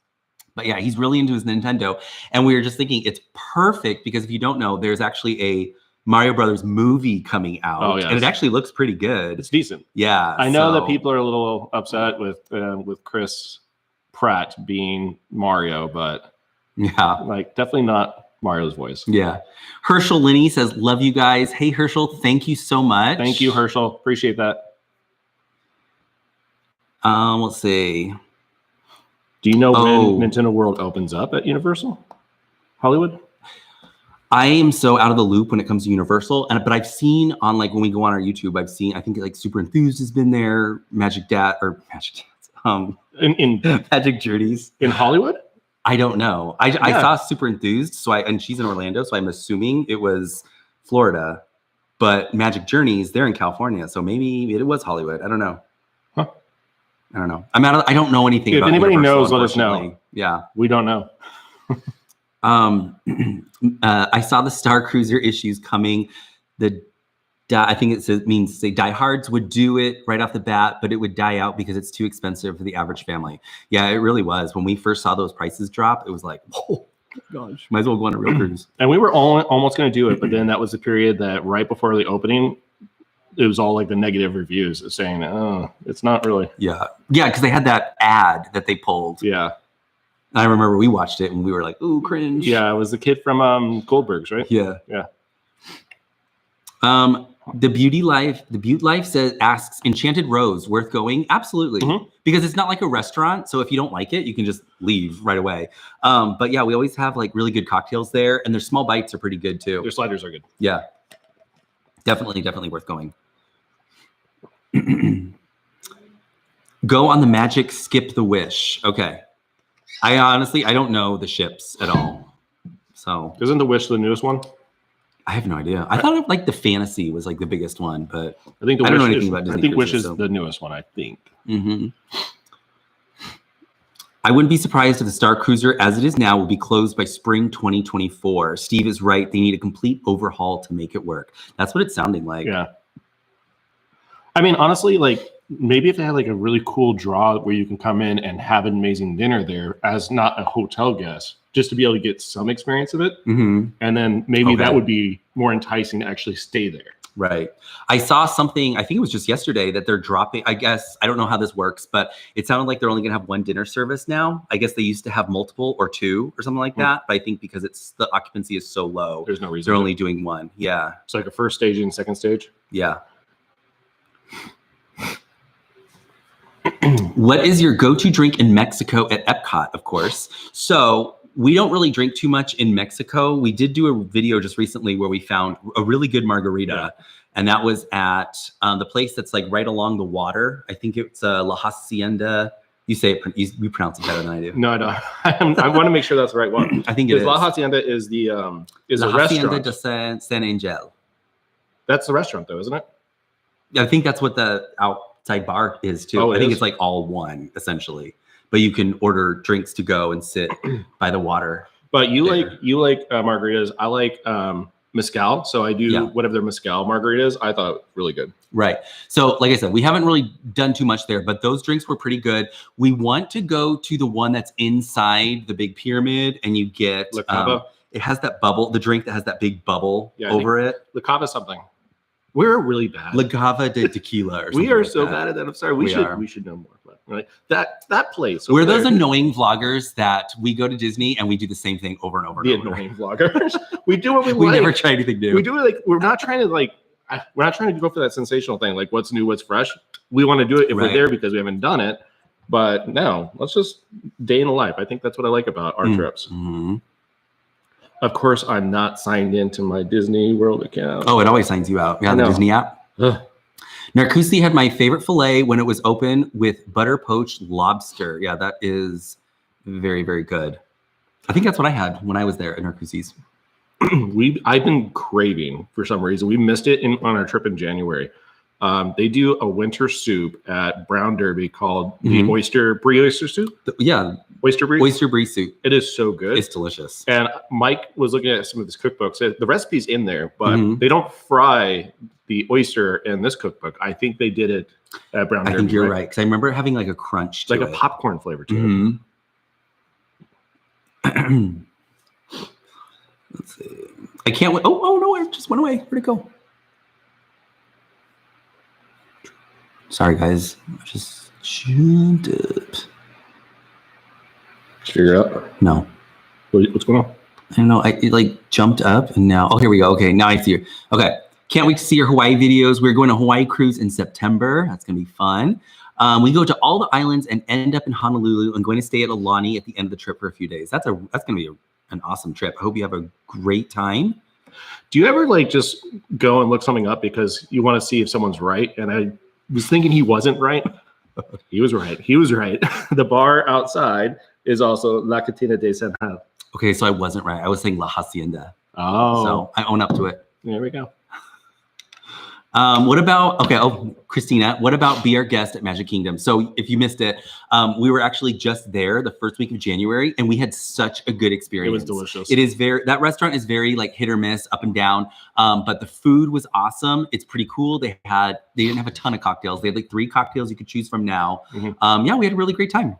But yeah, he's really into his Nintendo, and we were just thinking it's perfect because if you don't know, there's actually a Mario Brothers movie coming out, and it actually looks pretty good. It's decent. Yeah, I know that people are a little upset with Chris Pratt being Mario, but yeah, like definitely not Mario's voice. Yeah. Herschel Linney says, love you guys. Hey, Herschel, thank you so much. Thank you, Herschel. Appreciate that. Let's see. Do you know when Nintendo World opens up at Universal Hollywood? I am so out of the loop when it comes to Universal, but I've seen on like when we go on our YouTube, I think like Super Enthused has been there, Magic Journeys in Hollywood. I don't know. I saw Super Enthused, and she's in Orlando, so I'm assuming it was Florida. But Magic Journeys, they're in California, so maybe it was Hollywood. I don't know. Huh. I don't know. I don't know anything. If about anybody Universal, knows, let us know. Yeah, we don't know. I saw the Star Cruiser issues coming. I think it means diehards would do it right off the bat, but it would die out because it's too expensive for the average family. Yeah, it really was. When we first saw those prices drop, it was like, oh gosh, might as well go on a real cruise. And we were almost going to do it, but then that was the period that right before the opening, it was all like the negative reviews saying, oh, it's not really. Yeah, because they had that ad that they pulled. Yeah. I remember we watched it and we were like, ooh, cringe. Yeah, it was the kid from Goldberg's, right? Yeah. Yeah. The Beauty Life asks, Enchanted Rose worth going? Absolutely. Mm-hmm. Because it's not like a restaurant. So if you don't like it, you can just leave right away. But yeah, we always have like really good cocktails there, and their small bites are pretty good too. Their sliders are good. Yeah. Definitely worth going. Go on the Magic Skip the Wish. Okay. I don't know the ships at all. So isn't the Wish the newest one? I have no idea. I thought like the Fantasy was like the biggest one, but I think I don't know anything about Disney. I think Wish is the newest one. I think. Mm-hmm. I wouldn't be surprised if the Star Cruiser, as it is now, will be closed by spring 2024. Steve is right. They need a complete overhaul to make it work. That's what it's sounding like. Yeah. I mean, honestly, like maybe if they had like a really cool draw where you can come in and have an amazing dinner there as not a hotel guest, just to be able to get some experience of it. Mm-hmm. And then maybe that would be more enticing to actually stay there. Right. I saw something, I think it was just yesterday, that they're dropping, I guess, I don't know how this works, but it sounded like they're only going to have one dinner service now. I guess they used to have multiple or 2 or something like that. But I think because the occupancy is so low, there's no reason they're only doing one. Yeah. It's like a first stage and second stage. Yeah. What is your go-to drink in Mexico at Epcot, of course? So we don't really drink too much in Mexico. We did do a video just recently where we found a really good margarita. Yeah. And that was at the place that's like right along the water. I think it's La Hacienda. You pronounce it better than I do. No, I don't. I want to make sure that's the right one. I think it is. La Hacienda is the La restaurant. Hacienda de San Angel. That's the restaurant though, isn't it? I think that's what the outside bar is too. Oh, I think it's like all one essentially. But you can order drinks to go and sit by the water. But you like margaritas. I like mezcal. So I do whatever their mezcal margarita is. I thought really good. Right. So like I said, we haven't really done too much there, but those drinks were pretty good. We want to go to the one that's inside the big pyramid, and you get it has that bubble, the drink that has that big bubble over it. La Cava something. We're really bad. La Cava de Tequila or something. We are so bad at that. I'm sorry. We should know more. Right? That place. We're those annoying vloggers that we go to Disney and we do the same thing over and over. The annoying vloggers. We do what we like. We never try anything new. We do it like we're not trying to go for that sensational thing. Like what's new, what's fresh. We want to do it if we're there because we haven't done it. But no, let's just day in the life. I think that's what I like about our trips. Mm-hmm. Of course, I'm not signed into my Disney World account. Oh, it always signs you out. Yeah, the Disney app. Ugh. Narcoossee had my favorite filet when it was open with butter poached lobster. Yeah, that is very, very good. I think that's what I had when I was there at Narcoossee's. I've been craving for some reason. We missed it on our trip in January. They do a winter soup at Brown Derby called the oyster soup. Oyster brie soup. It is so good. It's delicious. And Mike was looking at some of his cookbooks. The recipe's in there, but they don't fry the oyster in this cookbook. I think they did it at Brown Derby. I think you're right, because I remember having like a crunch to like it. A popcorn flavor to it. Let's see. I can't wait. Oh no, it just went away. Where'd it go? Sorry, guys. I just jumped up. Did you figure it out? No. What's going on? I don't know. It like jumped up and now. Oh, here we go. Okay, now I see you. Okay. Can't wait to see your Hawaii videos. We're going to Hawaii cruise in September. That's going to be fun. We go to all the islands and end up in Honolulu and going to stay at Aulani at the end of the trip for a few days. That's going to be an awesome trip. I hope you have a great time. Do you ever like just go and look something up because you want to see if someone's right? And I was thinking he wasn't right. He was right. He was right. The bar outside is also La Cantina de San Juan. Okay, so I wasn't right. I was saying La Hacienda. Oh. So I own up to it. There we go. What about, Christina, what about Be Our Guest at Magic Kingdom? So if you missed it, we were actually just there the first week of January and we had such a good experience. It was delicious. That restaurant is very like hit or miss, up and down. But the food was awesome. It's pretty cool. They didn't have a ton of cocktails. They had like 3 cocktails you could choose from now. Yeah, we had a really great time.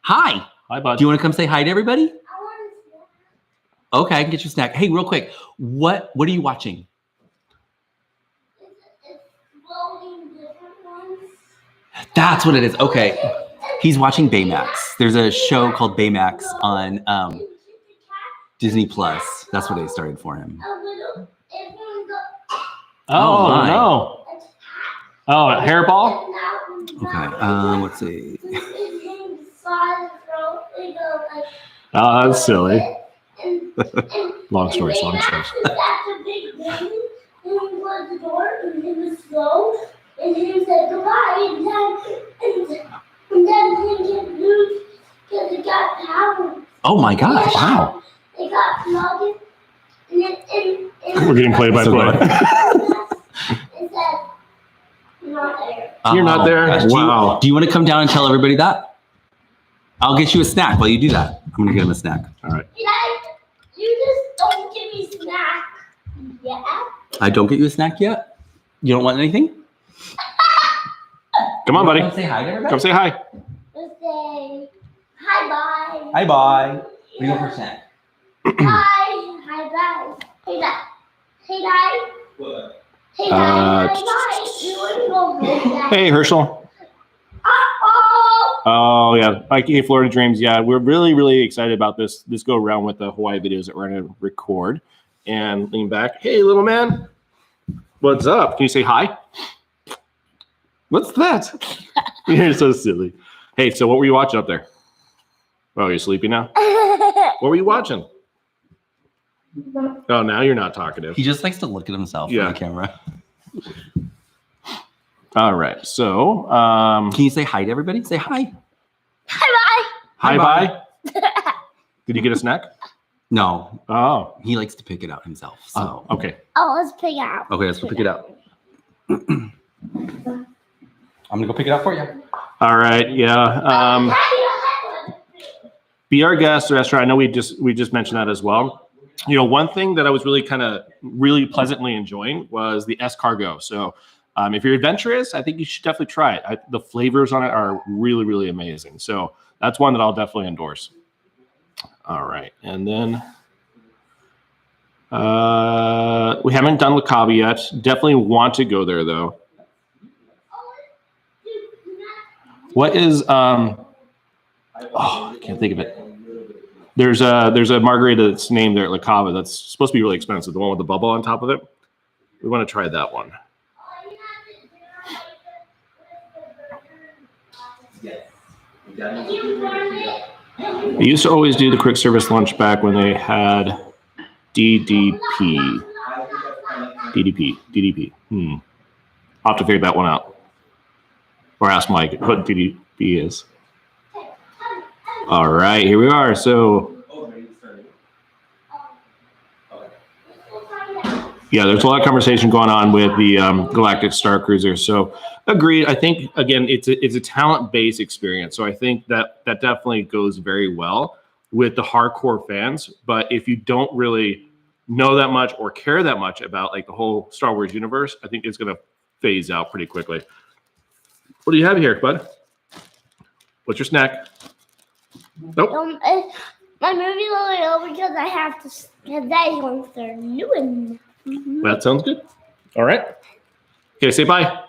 Hi. Hi, bud. Do you want to come say hi to everybody? Okay, I can get you a snack. Hey, real quick, what are you watching? That's what it is. Okay. He's watching Baymax. There's a show called Baymax on Disney Plus. That's what they started for him. Oh no. Oh, a hairball? Okay. Let's see. Oh, that's silly. Long stories. And he said goodbye, and then he get loose because it got power. Oh my gosh! Wow. It got plugged, and we're getting play by play. It said, "You're not there." You're not there. Gosh. Wow. Do you want to come down and tell everybody that? I'll get you a snack while you do that. I'm gonna get him a snack. All right. You just don't give me snack yet. I don't get you a snack yet. You don't want anything? Come on, buddy. Come say hi to everybody. Come say hi. Let's say hi, bye. Hi, bye. What do you want for a snack? Hi, bye. Hey, bye. Hey, bye. What? Hey, bye. Bye. You want to go with that? Hey, Herschel. Uh-oh. Oh, yeah. Mikey, Florida Dreams. Yeah, we're really, really excited about this go around with the Hawaii videos that we're going to record. And lean back. Hey, little man. What's up? Can you say hi? What's that? You're so silly. Hey, so what were you watching up there? Oh, you're sleepy now? What were you watching? Oh, now you're not talkative. He just likes to look at himself on the camera. All right. So, can you say hi to everybody? Say hi. Hi, bye. Did you get a snack? No. Oh. He likes to pick it out himself. So. Okay. Oh, let's pick it out. Okay, let's go pick it out. I'm gonna go pick it up for you. All right, yeah. Be Our Guest restaurant. I know we just mentioned that as well. You know, one thing that I was really pleasantly enjoying was the escargot. So, if you're adventurous, I think you should definitely try it. The flavors on it are really, really amazing. So that's one that I'll definitely endorse. All right, and then we haven't done Le Cava yet. Definitely want to go there though. What is I can't think of it. There's a margarita that's named there at Le Cava that's supposed to be really expensive. The one with the bubble on top of it. We want to try that one. I used to always do the quick service lunch back when they had DDP. I'll have to figure that one out. Or ask Mike what DDP is. All right, here we are. So Yeah, there's a lot of conversation going on with the Galactic Star Cruiser. So agreed. I think, again, it's a talent-based experience. So I think that definitely goes very well with the hardcore fans. But if you don't really know that much or care that much about like the whole Star Wars universe, I think it's going to phase out pretty quickly. What do you have here, bud? What's your snack? Nope. My movie will because I have to. Because that ones they're new and. That sounds good. All right. Okay, say bye.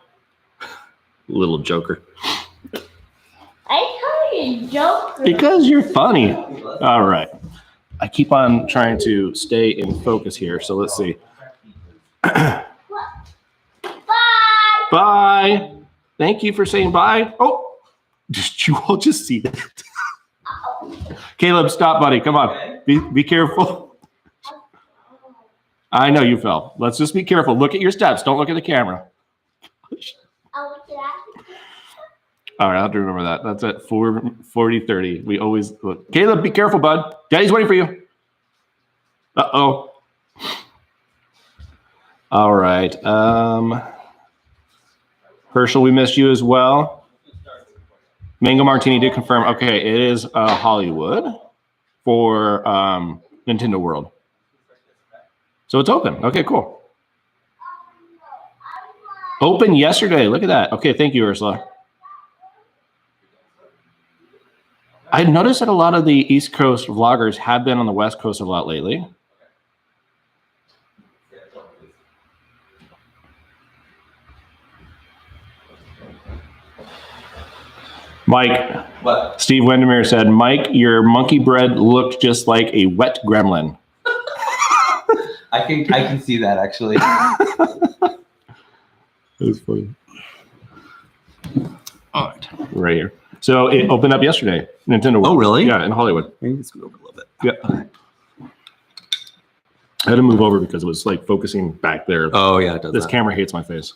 Little joker. I call you joker. Because you're funny. All right. I keep on trying to stay in focus here. So let's see. Bye. Bye. Thank you for saying bye. Oh, did you all just see that? Caleb, stop, buddy. Come on. Be careful. I know you fell. Let's just be careful. Look at your steps. Don't look at the camera. I'll look at that. All right, I'll have to remember that. That's at 40-30. We always look. Caleb, be careful, bud. Daddy's waiting for you. Uh-oh. All right. Herschel, we missed you as well. Mango Martini did confirm. Okay, it is Hollywood for Nintendo World. So it's open. Okay, cool. Open yesterday. Look at that. Okay, thank you, Ursula. I noticed that a lot of the East Coast vloggers have been on the West Coast a lot lately. Mike. What? Steve Wendermere said, Mike, your monkey bread looked just like a wet gremlin. I can see that actually. That was funny. All right. Right here. So it opened up yesterday. Nintendo World. Oh, really? Yeah, in Hollywood. Maybe let's go over a little bit. Yeah. I had to move over because it was like focusing back there. Oh yeah, it does. This camera hates my face.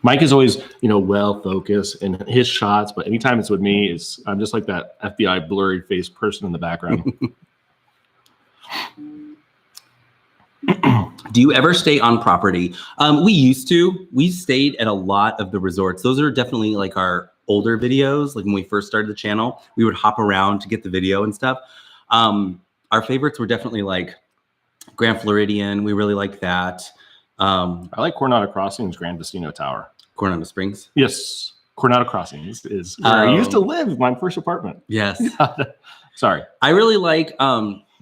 Mike is always, well focused in his shots, but anytime it's with me, I'm just like that FBI blurry face person in the background. Do you ever stay on property? We used to. We stayed at a lot of the resorts. Those are definitely like our older videos. Like when we first started the channel, we would hop around to get the video and stuff. Our favorites were definitely like Grand Floridian. We really like that. I like Coronado Crossings, Grand Destino Tower. Coronado Springs? Yes. Coronado Crossings is where I used to live, my first apartment. Yes. Sorry. I really like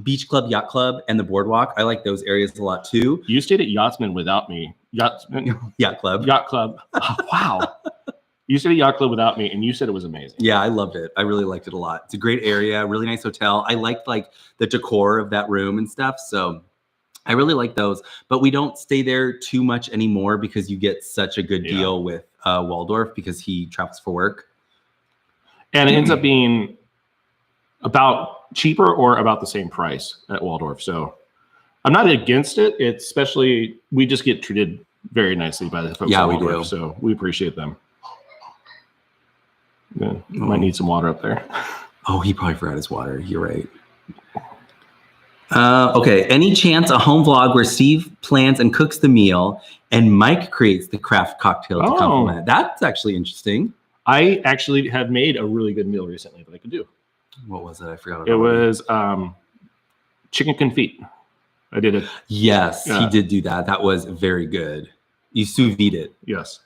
Beach Club, Yacht Club, and the Boardwalk. I like those areas a lot too. You stayed at Yachtsman without me. Yacht Club. Yacht Club. Oh, wow. You stayed at Yacht Club without me, and you said it was amazing. Yeah, I loved it. I really liked it a lot. It's a great area, really nice hotel. I liked like the decor of that room and stuff. So I really like those, but we don't stay there too much anymore because you get such a good deal with Waldorf because he travels for work. And it ends up being about cheaper or about the same price at Waldorf. So I'm not against it. It's especially, we just get treated very nicely by the folks at Waldorf. We do. So we appreciate them. Yeah, might need some water up there. Oh, he probably forgot his water. You're right. Okay. Any chance a home vlog where Steve plans and cooks the meal and Mike creates the craft cocktail to complement? That's actually interesting. I actually have made a really good meal recently that I could do. What was it? I forgot. It was chicken confit. I did it. Yes, he did do that. That was very good. You sous vide it. Yes.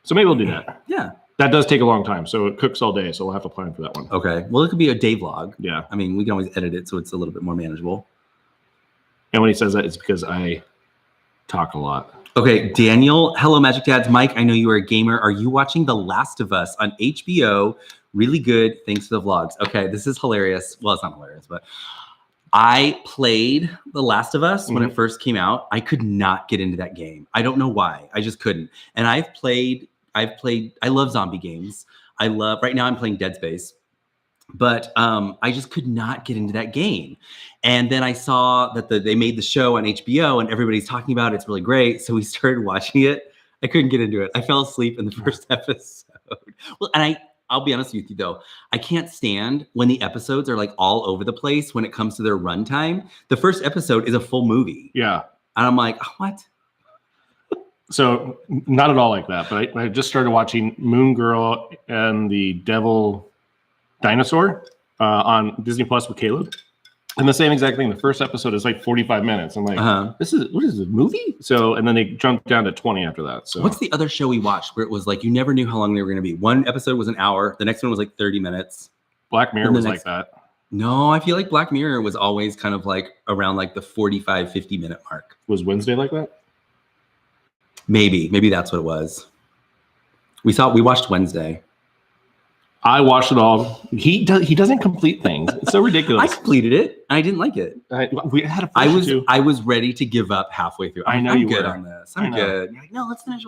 So maybe we'll do that. Yeah. That does take a long time, so it cooks all day, so we'll have to plan for that one. Okay. Well, it could be a day vlog. Yeah. I mean, we can always edit it so it's a little bit more manageable. And when he says that, it's because I talk a lot. Okay, Daniel. Hello, Magic Dads. Mike, I know you are a gamer. Are you watching The Last of Us on HBO? Really good. Thanks for the vlogs. Okay, this is hilarious. Well, it's not hilarious, but I played The Last of Us when it first came out. I could not get into that game. I don't know why. I just couldn't. And I love zombie games. Right now I'm playing Dead Space, but I just could not get into that game. And then I saw that they made the show on HBO and everybody's talking about it. It's really great. So we started watching it. I couldn't get into it. I fell asleep in the first episode. Well, and I'll be honest with you though. I can't stand when the episodes are like all over the place when it comes to their runtime. The first episode is a full movie. Yeah. And I'm like, what? So not at all like that, but I just started watching Moon Girl and the Devil Dinosaur on Disney Plus with Caleb. And the same exact thing. The first episode is like 45 minutes. I'm like, what is a movie? So, and then they jumped down to 20 after that. So what's the other show we watched where it was like, you never knew how long they were going to be? One episode was an hour. The next one was like 30 minutes. Black Mirror was like that. No, I feel like Black Mirror was always kind of like around like the 45, 50 minute mark. Was Wednesday like that? Maybe that's what it was. We watched Wednesday. I watched it all. He doesn't complete things. It's so ridiculous. I completed it. I didn't like it. We had I was ready to give up halfway through. I'm good on this. I'm good. You're like, no, let's finish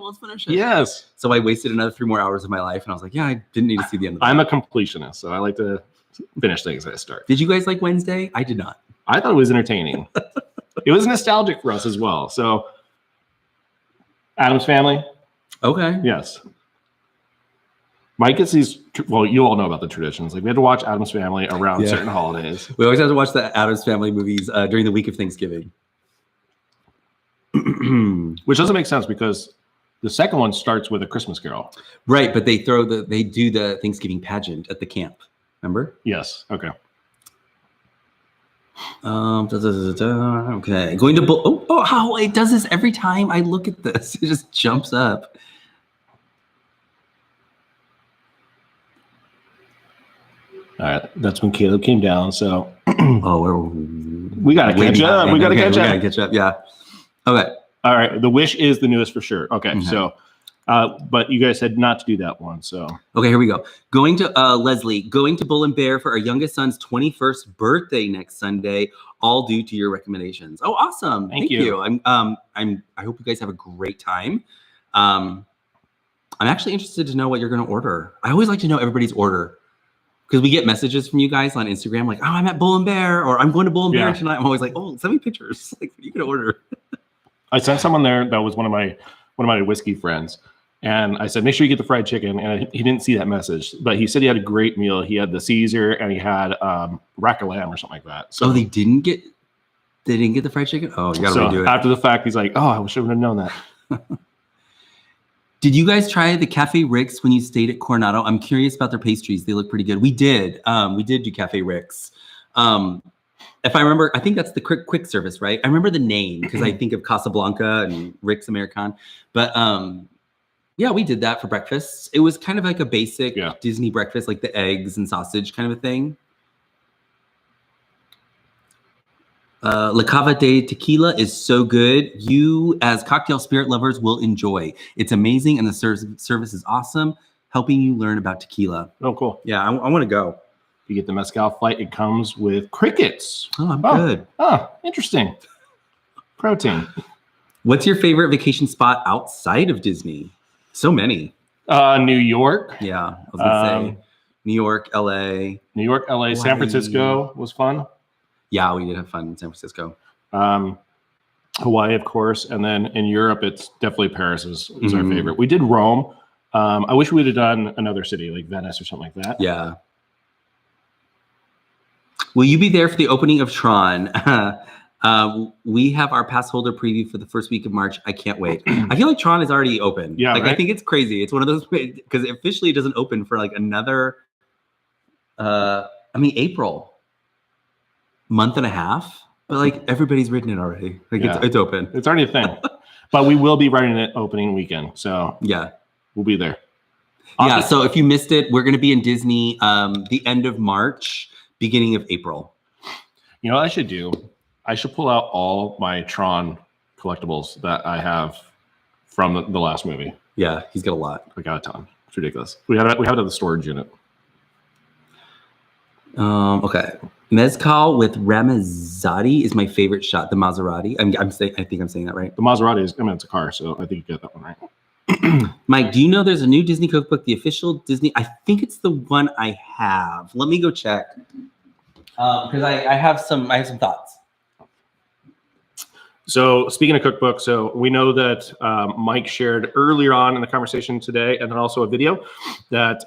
it. Yes. So I wasted another 3 more hours of my life, and I was like, yeah, I didn't need to see the end of it. I'm a completionist, so I like to finish things as I start. Did you guys like Wednesday? I did not. I thought it was entertaining. It was nostalgic for us as well. So Addams Family. Okay. Yes. Mike gets these. Well, you all know about the traditions. Like we had to watch Addams Family around certain holidays. We always have to watch the Addams Family movies during the week of Thanksgiving, which doesn't make sense because the second one starts with A Christmas Carol. Right, but they do the Thanksgiving pageant at the camp. Remember? Yes. Okay. Okay. Going to how it does this every time I look at this. It just jumps up. All right, that's when Caleb came down. So, we gotta catch up. We gotta catch up. Yeah. Okay. All right. The Wish is the newest for sure. Okay. So, but you guys said not to do that one. So, okay, here we go. Going to Leslie. Going to Bull and Bear for our youngest son's 21st birthday next Sunday. All due to your recommendations. Oh, awesome! Thank you. I hope you guys have a great time. I'm actually interested to know what you're going to order. I always like to know everybody's order. Because we get messages from you guys on Instagram like, oh, I'm at Bull and Bear, or I'm going to Bull and Bear tonight. I'm always like, oh, send me pictures. Like, what are you going to order? I sent someone there that was one of my whiskey friends. And I said, make sure you get the fried chicken. And he didn't see that message. But he said he had a great meal. He had the Caesar and he had rack of lamb or something like that. So they didn't get the fried chicken? Oh, you got to redo it. After the fact, he's like, oh, I wish I would have known that. Did you guys try the Cafe Rick's when you stayed at Coronado? I'm curious about their pastries. They look pretty good. We did. We did do Cafe Rick's. If I remember, I think that's the quick service, right? I remember the name because I think of Casablanca and Rick's American. But yeah, we did that for breakfast. It was kind of like a basic Disney breakfast, like the eggs and sausage kind of a thing. La Cava de Tequila is so good. You, as cocktail spirit lovers, will enjoy. It's amazing, and the service is awesome, helping you learn about tequila. Oh, cool. Yeah, I want to go. You get the mezcal flight. It comes with crickets. Oh, I'm good. Oh, interesting. Protein. What's your favorite vacation spot outside of Disney? So many. New York. Yeah, I was going to say New York, LA. New York, LA. Hawaii. San Francisco was fun. Yeah, we did have fun in San Francisco. Hawaii, of course. And then in Europe, it's definitely Paris is our favorite. We did Rome. I wish we would have done another city like Venice or something like that. Yeah. Will you be there for the opening of Tron? We have our pass holder preview for the first week of March. I can't wait. I feel like Tron is already open. Yeah, like right? I think it's crazy. It's one of those because officially it doesn't open for like another. April. Month and a half, but like everybody's written it already. Like it's open. It's already a thing. But we will be writing it opening weekend. So yeah, we'll be there. Yeah. So if you missed it, we're going to be in Disney the end of March, beginning of April. You know what I should do? I should pull out all my Tron collectibles that I have from the last movie. Yeah, he's got a lot. I got a ton. It's ridiculous. We have it at the storage unit. Okay. Mezcal with Ramazzotti is my favorite shot. The Maserati. I think I'm saying that right. The Maserati is, it's a car, so I think you get that one right. Mike, do you know there's a new Disney cookbook, the official Disney? I think it's the one I have. Let me go check. Because I have some thoughts. So speaking of cookbooks, so we know that Mike shared earlier on in the conversation today, and then also a video that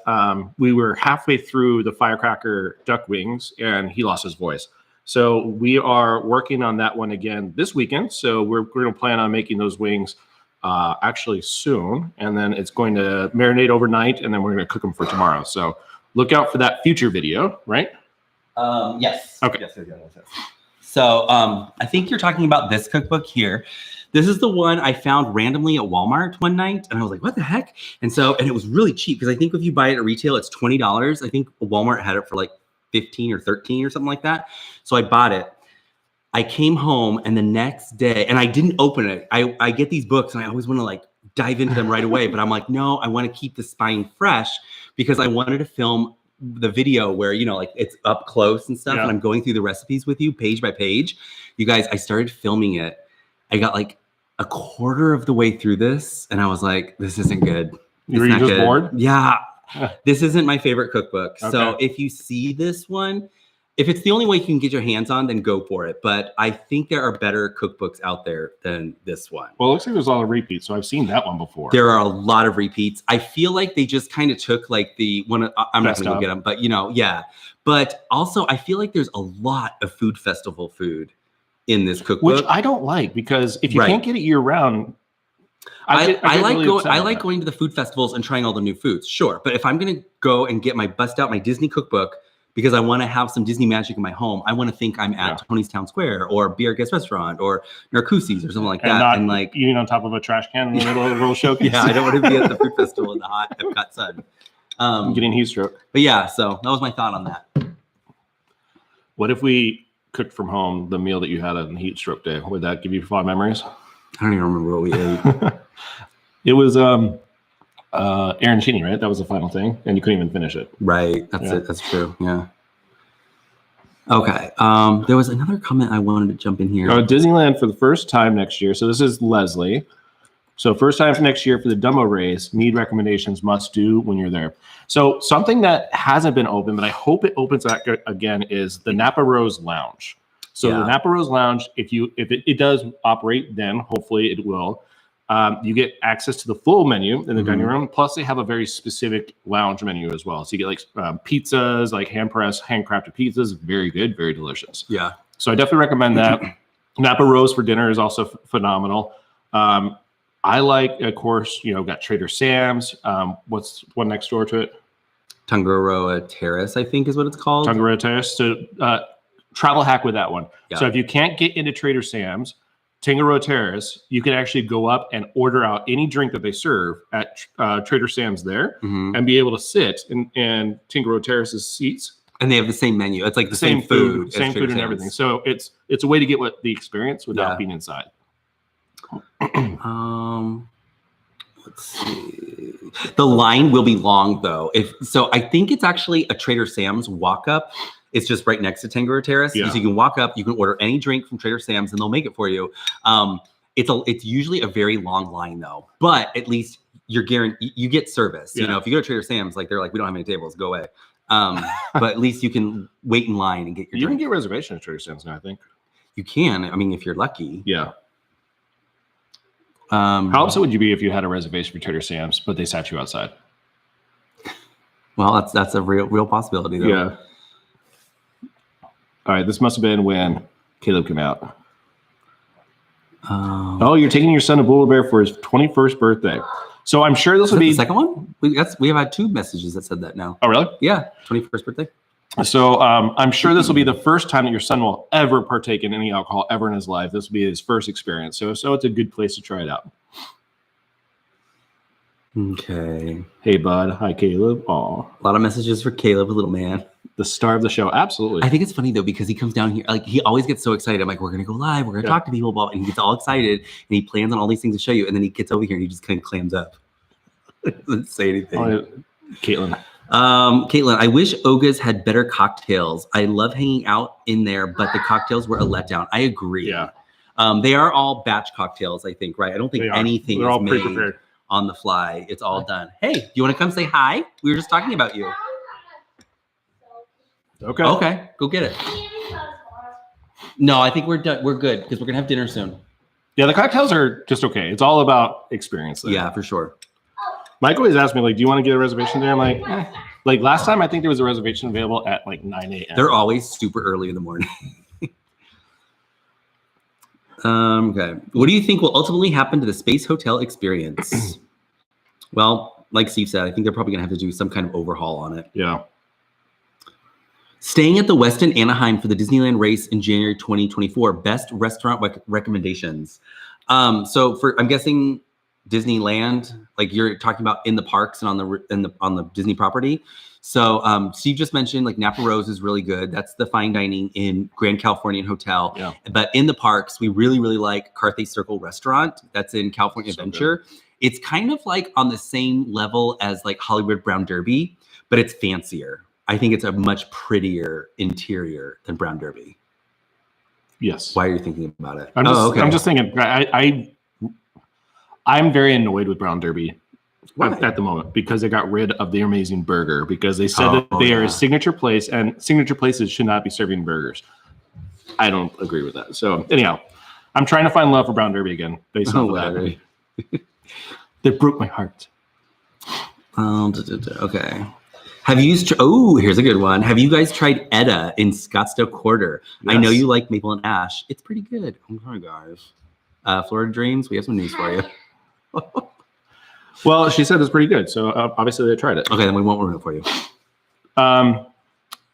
we were halfway through the firecracker duck wings and he lost his voice. So we are working on that one again this weekend. So we're going to plan on making those wings actually soon, and then it's going to marinate overnight, and then we're going to cook them for tomorrow. So look out for that future video, right? Yes. Okay. Yes. So I think you're talking about this cookbook here. This is the one I found randomly at Walmart one night, and I was like, what the heck? And it was really cheap, because I think if you buy it at retail, it's $20. I think Walmart had it for like 15 or 13 or something like that. So I bought it. I came home, and the next day, and I didn't open it. I get these books and I always want to like dive into them right away, but I'm like, no, I want to keep the spine fresh, because I wanted to film the video where, you know, like it's up close and stuff. Yeah. And I'm going through the recipes with you page by page. You guys, I started filming it. I got like a quarter of the way through this, and I was like, this isn't good. Were you just bored? Yeah. This isn't my favorite cookbook. Okay. So if you see this one, if it's the only way you can get your hands on, then go for it. But I think there are better cookbooks out there than this one. Well, it looks like there's a lot of repeats. So I've seen that one before. There are a lot of repeats. I feel like they just kind of took like the one. I'm not going to go get them, but you know, yeah. But also, I feel like there's a lot of food festival food in this cookbook, which I don't like, because if you can't get it year round. I like going to the food festivals and trying all the new foods. Sure. But if I'm going to go and bust out my Disney cookbook, because I want to have some Disney magic in my home, I want to think I'm at Tony's Town Square or Be Our Guest Restaurant or Narcoossee's or something like that. And like eating on top of a trash can in the middle of the World Showcase. Yeah, I don't want to be at the food festival in the hot Epcot sun. Getting heat stroke. But yeah, so that was my thought on that. What if we cooked from home the meal that you had on heat stroke day? Would that give you fond memories? I don't even remember what we ate. It was arancini, right? That was the final thing, and you couldn't even finish it. Right. That's it. That's true. Yeah. Okay. There was another comment I wanted to jump in here. Disneyland for the first time next year. So this is Leslie. So first time for next year for the Dumbo race. Need recommendations, must do when you're there. So something that hasn't been open, but I hope it opens again, is the Napa Rose Lounge. So the Napa Rose Lounge, if it does operate, then hopefully it will. You get access to the full menu in the dining room. Plus, they have a very specific lounge menu as well. So you get like pizzas, like hand-pressed, handcrafted pizzas. Very good, very delicious. Yeah. So I definitely recommend that. Napa Rose for dinner is also phenomenal. I like, of course, got Trader Sam's. What's one next door to it? Tangaroa Terrace, I think is what it's called. Tangaroa Terrace. So travel hack with that one. Yeah. So if you can't get into Trader Sam's, Tangaroa Terrace, you can actually go up and order out any drink that they serve at Trader Sam's there, and be able to sit in Tangaroa Terrace's seats. And they have the same menu. It's like the same food and everything. So it's a way to get the experience without being inside. Let's see. The line will be long though. I think it's actually a Trader Sam's walk up. It's just right next to Tangaroa Terrace. Yeah. So you can walk up, you can order any drink from Trader Sam's and they'll make it for you. It's usually a very long line though, but at least you're guaranteed, you get service. Yeah. If you go to Trader Sam's, like they're like, we don't have any tables, go away. But at least you can wait in line and get your drink. You can get reservations at Trader Sam's now, I think. You can. I mean, if you're lucky. Yeah. How upset would you be if you had a reservation for Trader Sam's, but they sat you outside? Well, that's a real possibility though. Yeah. All right, this must have been when Caleb came out. You're taking your son to Bull Bear for his 21st birthday. So I'm sure this will be the second one. We have had 2 messages that said that now. Oh, really? Yeah, 21st birthday. So I'm sure this will be the first time that your son will ever partake in any alcohol ever in his life. This will be his first experience. So it's a good place to try it out. Okay. Hey, bud. Hi, Caleb. Aw. A lot of messages for Caleb, little man. The star of the show. Absolutely. I think it's funny, though, because he comes down here. Like, he always gets so excited. I'm like, we're going to go live. We're going to talk to people. And he gets all excited. And he plans on all these things to show you. And then he gets over here and he just kind of clams up. Doesn't say anything. Caitlin, I wish Oga's had better cocktails. I love hanging out in there, but the cocktails were a letdown. I agree. Yeah. They are all batch cocktails, I think, right? I don't think anything They're is all made pre-prepared on the fly. It's all done. Hey, do you want to come say hi? We were just talking about you. Okay. Go get it. No, I think we're done. We're good because we're gonna have dinner soon. Yeah, the cocktails are just okay. It's all about experience there. Yeah, for sure. Mike always asks me, like, do you want to get a reservation there? I'm like, Like last time, I think there was a reservation available at like 9 a.m. They're always super early in the morning. Okay. What do you think will ultimately happen to the Space Hotel experience? Well, like Steve said, I think they're probably going to have to do some kind of overhaul on it. Yeah. Staying at the Westin Anaheim for the Disneyland race in January 2024. Best restaurant recommendations. So I'm guessing Disneyland, like you're talking about in the parks and on the Disney property. So Steve just mentioned like Napa Rose is really good. That's the fine dining in Grand Californian Hotel. Yeah. But in the parks, we really, really like Carthay Circle Restaurant. That's in California Adventure. Good. It's kind of like on the same level as like Hollywood Brown Derby, but it's fancier. I think it's a much prettier interior than Brown Derby. Yes. Why are you thinking about it? I'm just thinking. I'm very annoyed with Brown Derby at the moment because they got rid of the amazing burger because they said that they are a signature place and signature places should not be serving burgers. I don't agree with that. So anyhow, I'm trying to find love for Brown Derby again based on that. They broke my heart. Okay. Have you? Here's a good one. Have you guys tried Etta in Scottsdale Quarter? Yes. I know you like Maple and Ash. It's pretty good. I'm sorry, guys. Florida Dreams, we have some news for you. Well, she said it's pretty good, so obviously they tried it. Okay, then we won't ruin it for you.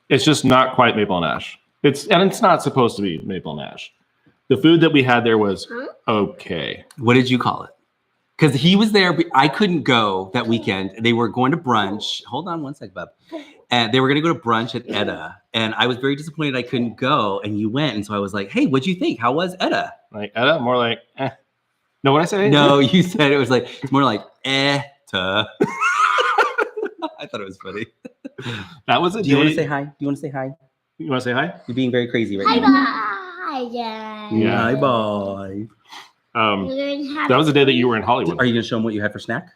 It's just not quite Maple and Ash. It's not supposed to be Maple and Ash. The food that we had there was okay. What did you call it? Because he was there, but I couldn't go that weekend. They were going to brunch. Hold on one sec, bub. And they were going to go to brunch at Etta. And I was very disappointed I couldn't go. And you went. And so I was like, hey, what'd you think? How was Etta? Like Etta? More like, eh. No, what I say? No, you said it was like, it's more like, Etta. I thought it was funny. That was a Do you want to say hi? You want to say hi? You're being very crazy right now. Bye. Yeah. Hi, bye. That was the day that you were in Hollywood. Are you going to show them what you had for snack?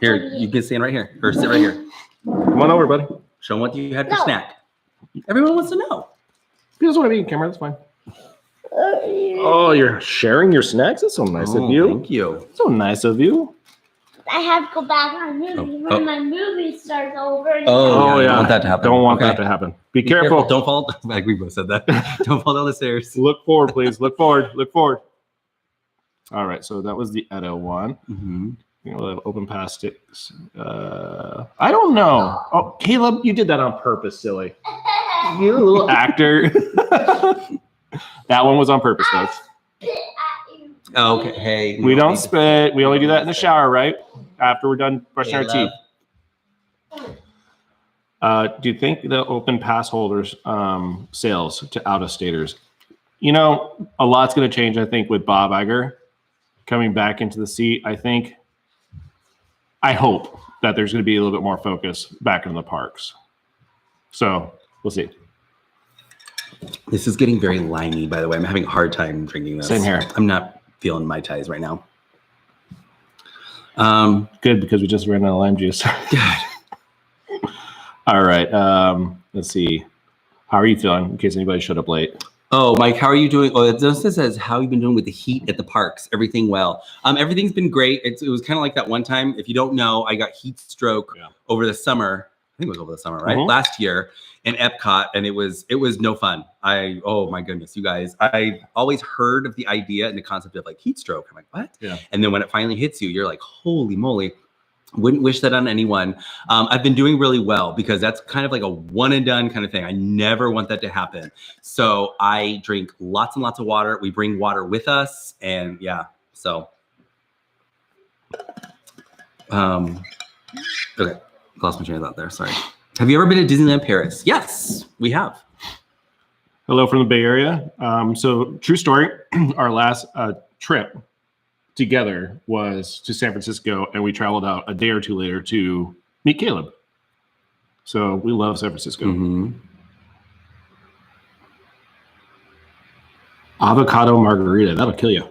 Here, you can stand right here. Or sit right here. Come on over, buddy. Show them what you had for snack. Everyone wants to know. If you just want to be in camera, that's fine. Oh, you're sharing your snacks? That's so nice of you. Thank you. So nice of you. I have to go back on movie when my movie starts over. Yeah. Don't want that to happen. Don't want that to happen. Be careful. Don't fall. Like we both said that. Don't fall down the stairs. Look forward, please. Look forward. Look forward. All right. So that was the Etta one. Mm-hmm. We'll have open pass sticks. I don't know. Oh, Caleb, you did that on purpose, silly. You little actor. That one was on purpose, folks. Oh, okay. Hey. We don't spit. We only do that in the shower, right? After we're done brushing our teeth. Do you think the open pass holders sales to out-of-staters? You know, a lot's going to change, I think, with Bob Iger coming back into the seat. I hope that there's going to be a little bit more focus back in the parks. So we'll see. This is getting very limey, by the way. I'm having a hard time drinking this. Same here. I'm not feeling Mai Tais right now. Good, because we just ran out of lime juice. God. All right. Let's see. How are you feeling in case anybody showed up late? Oh, Mike, how are you doing? Oh, it just says, how have you been doing with the heat at the parks? Everything well? Everything's been great. It was kind of like that one time. If you don't know, I got heat stroke over the summer. I think it was over the summer, right? Mm-hmm. Last year in Epcot, and it was no fun. Oh my goodness, you guys. I always heard of the idea and the concept of like heat stroke. I'm like, what? Yeah. And then when it finally hits you, you're like, holy moly. Wouldn't wish that on anyone. I've been doing really well because that's kind of like a one and done kind of thing. I never want that to happen. So I drink lots and lots of water. We bring water with us, and yeah. So, okay. Lost my train of thought there. Sorry. Have you ever been to Disneyland Paris? Yes, we have. Hello from the Bay Area. So true story. Our last trip together was to San Francisco, and we traveled out a day or two later to meet Caleb. So we love San Francisco. Mm-hmm. Avocado margarita. That'll kill you.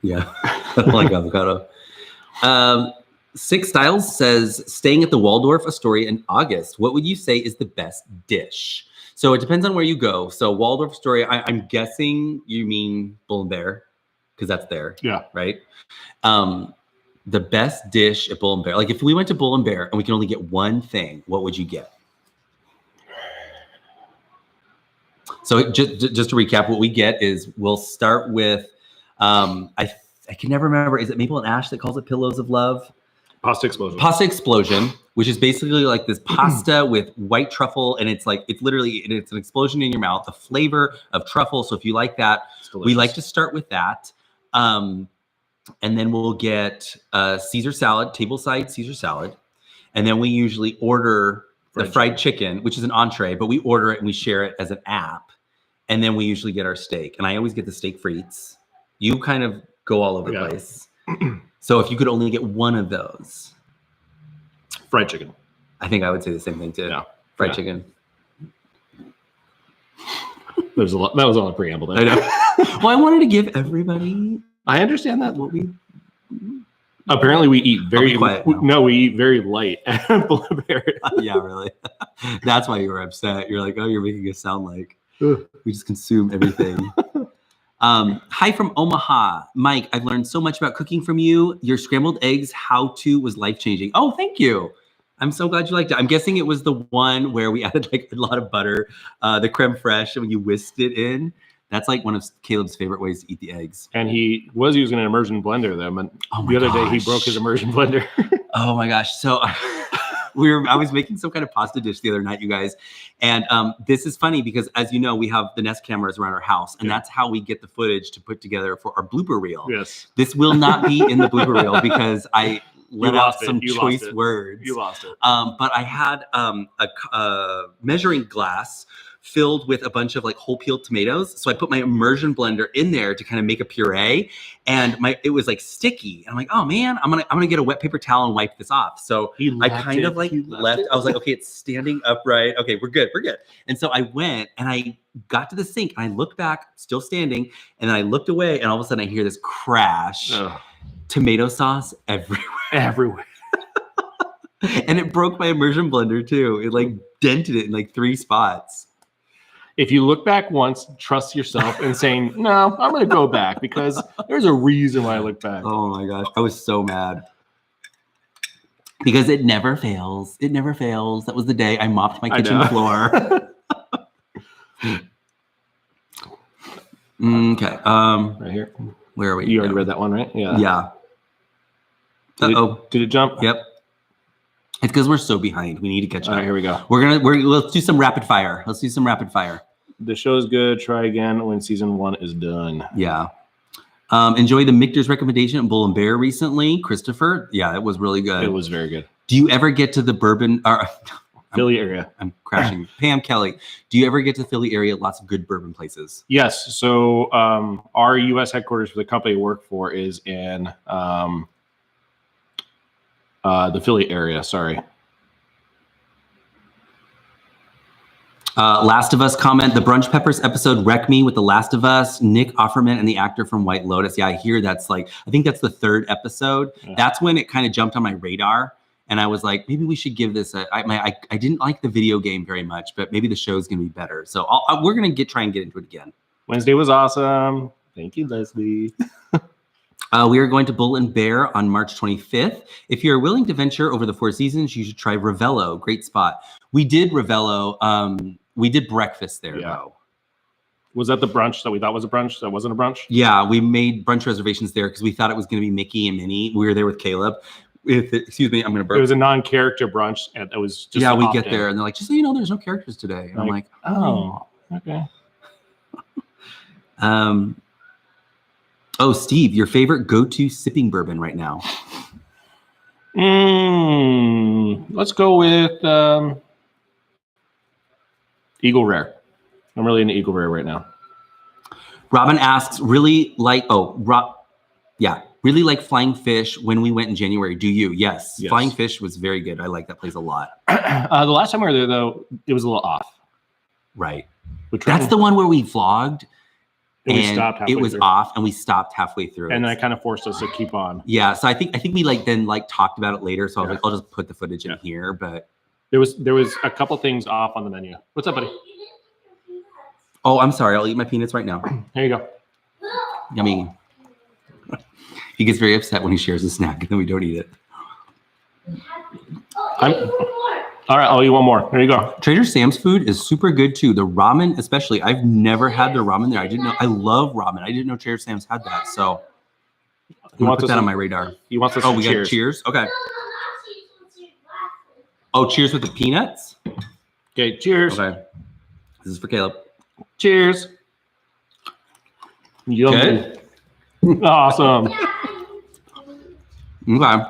Yeah. I like avocado. Six Styles says, staying at the Waldorf Astoria in August, what would you say is the best dish? So it depends on where you go. So Waldorf Astoria, I'm guessing you mean Bull and Bear, because that's there. Yeah. Right. The best dish at Bull and Bear. Like if we went to Bull and Bear and we can only get one thing, what would you get? So just to recap, what we get is we'll start with, I can never remember. Is it Maple and Ash that calls it Pillows of Love? Pasta Explosion. Pasta Explosion, which is basically like this pasta with white truffle. And it's an explosion in your mouth, the flavor of truffle. So if you like that, we like to start with that. And then we'll get Caesar salad, table-side Caesar salad. And then we usually order the fried chicken, which is an entree, but we order it and we share it as an app. And then we usually get our steak. And I always get the steak frites. You kind of go all over the place. So if you could only get one of those. Fried chicken. I think I would say the same thing too. Yeah. Fried chicken. That was a lot of preamble there. I know. Well, I wanted to give everybody. I understand that. Apparently we eat very we eat very light at Bull and Bear. Yeah, really. That's why you were upset. You're like, oh, you're making us sound like we just consume everything. Hi from Omaha. Mike, I've learned so much about cooking from you. Your scrambled eggs how-to was life-changing. Oh, thank you. I'm so glad you liked it. I'm guessing it was the one where we added like a lot of butter, the creme fraiche, and when you whisked it in. That's like one of Caleb's favorite ways to eat the eggs. And he was using an immersion blender though. But the other day he broke his immersion blender. Oh my gosh. So I was making some kind of pasta dish the other night, you guys. And this is funny because as you know, we have the Nest cameras around our house and that's how we get the footage to put together for our blooper reel. Yes. This will not be in the blooper reel because I let out some choice words. You lost it. But I had a measuring glass filled with a bunch of like whole peeled tomatoes. So I put my immersion blender in there to kind of make a puree, and it was like sticky. And I'm like, oh man, I'm gonna get a wet paper towel and wipe this off. So I kind of like left. I was like, okay, it's standing upright. Okay, we're good. And so I went and I got to the sink and I looked back, still standing, and then I looked away, and all of a sudden I hear this crash. Ugh. Tomato sauce everywhere. And it broke my immersion blender too. It like dented it in like 3 spots. If you look back once, trust yourself and saying, no, I'm going to go back because there's a reason why I look back. Oh my gosh. I was so mad. Because it never fails. It never fails. That was the day I mopped my kitchen floor. Okay. Right here. Where are we? You already read that one, right? Yeah. Yeah. Did it jump? Yep. It's because we're so behind. We need to catch up. All right, here we go. Let's do some rapid fire. The show's good. Try again when season 1 is done. Yeah. Enjoy the Michter's recommendation at Bull and Bear recently, Christopher. Yeah, it was really good. It was very good. Do you ever get to the bourbon Philly area? I'm crashing. Pam Kelly, do you ever get to the Philly area? Lots of good bourbon places. Yes. So our U.S. headquarters for the company I work for is in the Philly area. Sorry. Last of Us comment, the Brunch Peppers episode wrecked me with The Last of Us, Nick Offerman and the actor from White Lotus. Yeah, I hear I think that's the 3rd episode. Yeah. That's when it kind of jumped on my radar. And I was like, maybe we should give this I didn't like the video game very much, but maybe the show's going to be better. So we're going to try and get into it again. Wednesday was awesome. Thank you, Leslie. We are going to Bull and Bear on March 25th. If you're willing to venture over the 4 seasons, you should try Ravello. Great spot. We did Ravello. We did breakfast there, though. Was that the brunch that we thought was a brunch? That wasn't a brunch? Yeah, we made brunch reservations there because we thought it was going to be Mickey and Minnie. We were there with Caleb. Excuse me, I'm going to burp. It was a non-character brunch, and it was just we get there, and they're like, just so you know, there's no characters today. And I'm like, oh, okay. Oh, Steve, your favorite go-to sipping bourbon right now? Let's go with Eagle Rare. I'm really into Eagle Rare right now. Robin asks, really like Flying Fish when we went in January. Do you? Yes. Flying Fish was very good. I like that place a lot. The last time we were there, though, it was a little off. Right. That's the one where we vlogged. And we stopped halfway through. Off, and we stopped halfway through. And that kind of forced us to keep on. Yeah, so I think we then talked about it later. So I was like, I'll just put the footage in here. But there was a couple things off on the menu. What's up, buddy? Oh, I'm sorry. I'll eat my peanuts right now. Here you go. Yummy. He gets very upset when he shares a snack and then we don't eat it. All right, I'll eat one more. There you go. Trader Sam's food is super good too. The ramen, especially. I've never had their ramen there. I didn't know. I love ramen. I didn't know Trader Sam's had that. So I'm gonna put that on my radar. You want this? Oh, we got cheers. Okay. Oh, cheers with the peanuts. Okay, cheers. Okay. This is for Caleb. Cheers. Yum. Awesome. Okay.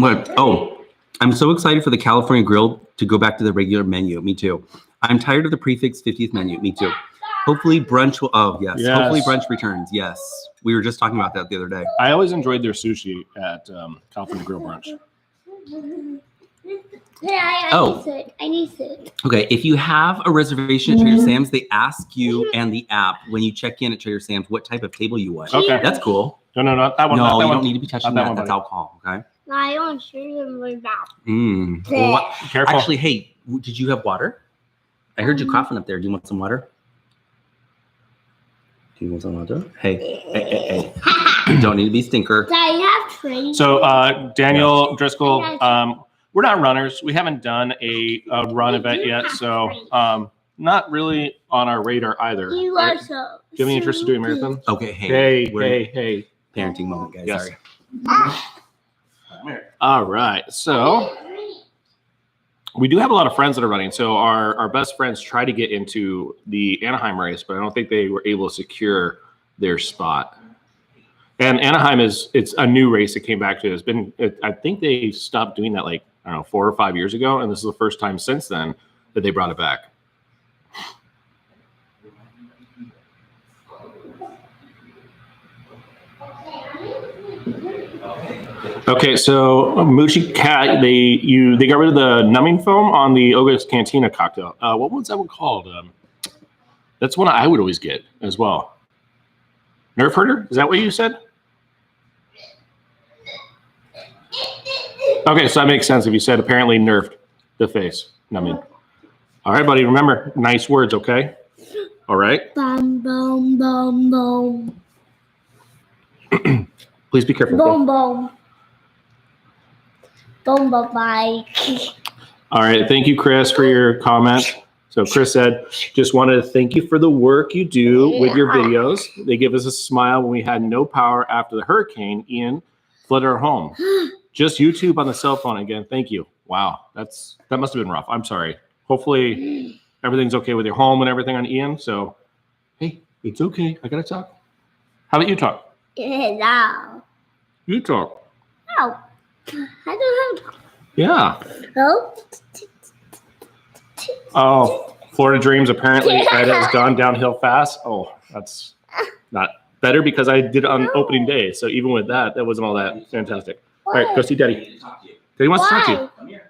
But, oh, I'm so excited for the California Grill to go back to the regular menu. Me too. I'm tired of the prefix 50th menu. Me too. Hopefully brunch will, oh yes. Hopefully brunch returns. Yes. We were just talking about that the other day. I always enjoyed their sushi at California Grill Brunch. I need sit. Okay, if you have a reservation at Trader Sam's, they ask you and the app when you check in at Trader Sam's what type of table you want. Okay. That's cool. No, not that one. No, not that you one. don't need to be touching that. That's alcohol, okay? I don't share them with that. Well, Careful. actually, hey, did you have water? I heard you coughing up there. Do you want some water? Do you want some water? Hey. You don't need to be stinker. I have trained. So, Daniel Driscoll, we're not runners. We haven't done a run event yet, so not really on our radar either. You are so. Do you have any interest in doing a marathon? Okay, Hey. Parenting moment, guys. Yes. Sorry. All right. So we do have a lot of friends that are running. So our best friends try to get into the Anaheim race, but I don't think they were able to secure their spot. And Anaheim it's a new race that came back to. I think they stopped doing that 4 or 5 years ago, and this is the first time since then that they brought it back. Okay, so Moochie Cat, they got rid of the numbing foam on the Oga's Cantina cocktail. What was that one called? That's one I would always get as well. Nerf herder? Is that what you said? Okay, so that makes sense if you said apparently nerfed the face numbing. All right, buddy. Remember, nice words, okay? All right. Boom, boom, boom, boom. Please be careful. Boom, boom. Boom, boom, bye. All right. Thank you, Chris, for your comment. So Chris said, just wanted to thank you for the work you do with your videos. They give us a smile when we had no power after the hurricane. Ian flooded our home. Just YouTube on the cell phone again. Thank you. Wow. That must have been rough. I'm sorry. Hopefully everything's okay with your home and everything on Ian. So, hey, it's okay. I got to talk. How about you talk? No. You talk. No. I don't have. Yeah. No. Oh, Florida Dreams apparently has gone downhill fast. Oh, that's not better because I did it on opening day. So even with that wasn't all that fantastic. All right, go see Daddy. Daddy wants to talk to you. Come here.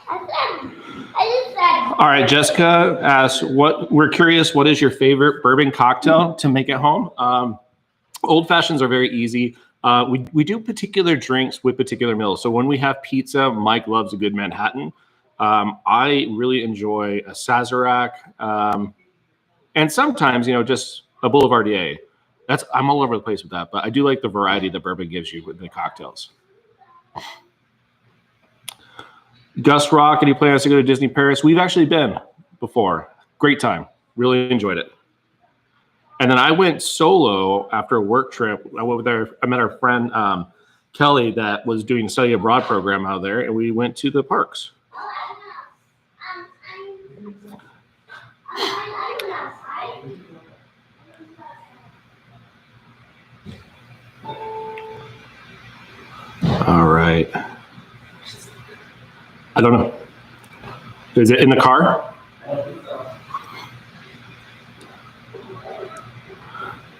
I just said. All right, Jessica asks, we're curious, what is your favorite bourbon cocktail to make at home? Old fashions are very easy. We do particular drinks with particular meals. So when we have pizza, Mike loves a good Manhattan. I really enjoy a Sazerac. And sometimes, just a Boulevardier. I'm all over the place with that, but I do like the variety that bourbon gives you with the cocktails. Gus Rock, any plans to go to Disney Paris? We've actually been before. Great time. Really enjoyed it. And then I went solo after a work trip. I met our friend Kelly that was doing a study abroad program out there, and we went to the parks. All right. I don't know. Is it in the car?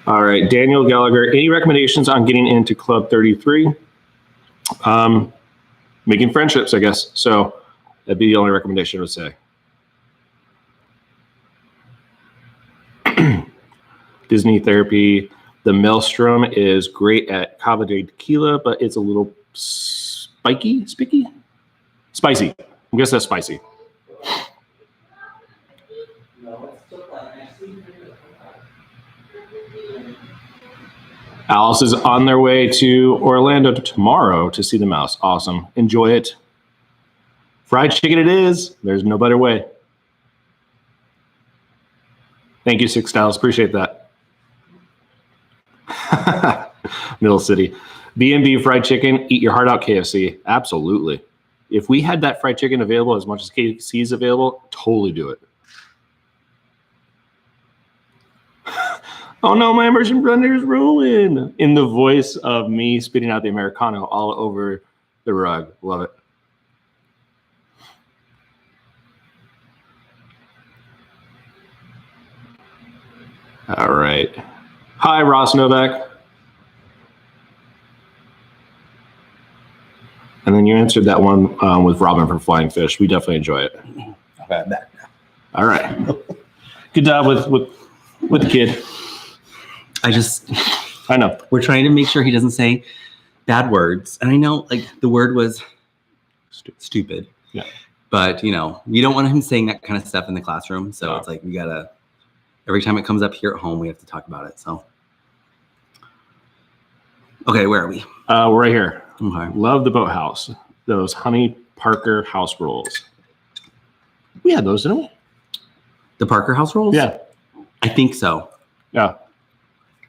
All right, Daniel Gallagher, any recommendations on getting into Club 33? Making friendships, I guess. So that'd be the only recommendation I would say. Disney Therapy. The Maelstrom is great at Cava de Tequila, but it's a little spicy. I guess that's spicy. No, it's still like Alice is on their way to Orlando tomorrow to see the mouse. Awesome. Enjoy it. Fried chicken it is. There's no better way. Thank you, Six Styles. Appreciate that. Middle City. B&B fried chicken. Eat your heart out, KFC. Absolutely. If we had that fried chicken available as much as KFC is available, totally do it. Oh no, my immersion blender is ruined. In the voice of me spitting out the Americano all over the rug. Love it. All right. Hi, Ross Novak. And then you answered that one with Robin from Flying Fish. We definitely enjoy it. Okay, back. All right. Good job with the kid. I know. We're trying to make sure he doesn't say bad words. And I know like the word was stupid. Yeah. But you know, you don't want him saying that kind of stuff in the classroom. So it's like we gotta, every time it comes up here at home, we have to talk about it. So okay, where are we? We're right here. Okay. Love the boathouse. Those Honey Parker house rolls. We had those, didn't we? The Parker house rolls? Yeah. I think so. Yeah.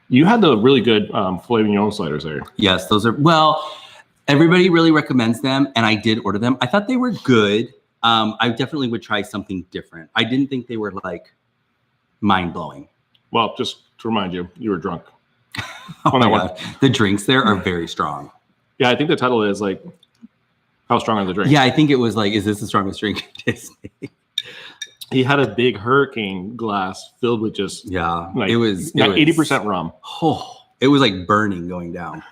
You had the really good filet mignon sliders there. Yes, those are, well, everybody really recommends them, and I did order them. I thought they were good. I definitely would try something different. I didn't think they were like mind-blowing. Well, just to remind you, you were drunk. Oh my God. The drinks there are very strong. Yeah, I think the title is like, how strong are the drinks? Yeah, I think it was like, is this the strongest drink in Disney? He had a big hurricane glass filled with just like, it was 80% rum. Oh, it was like burning going down.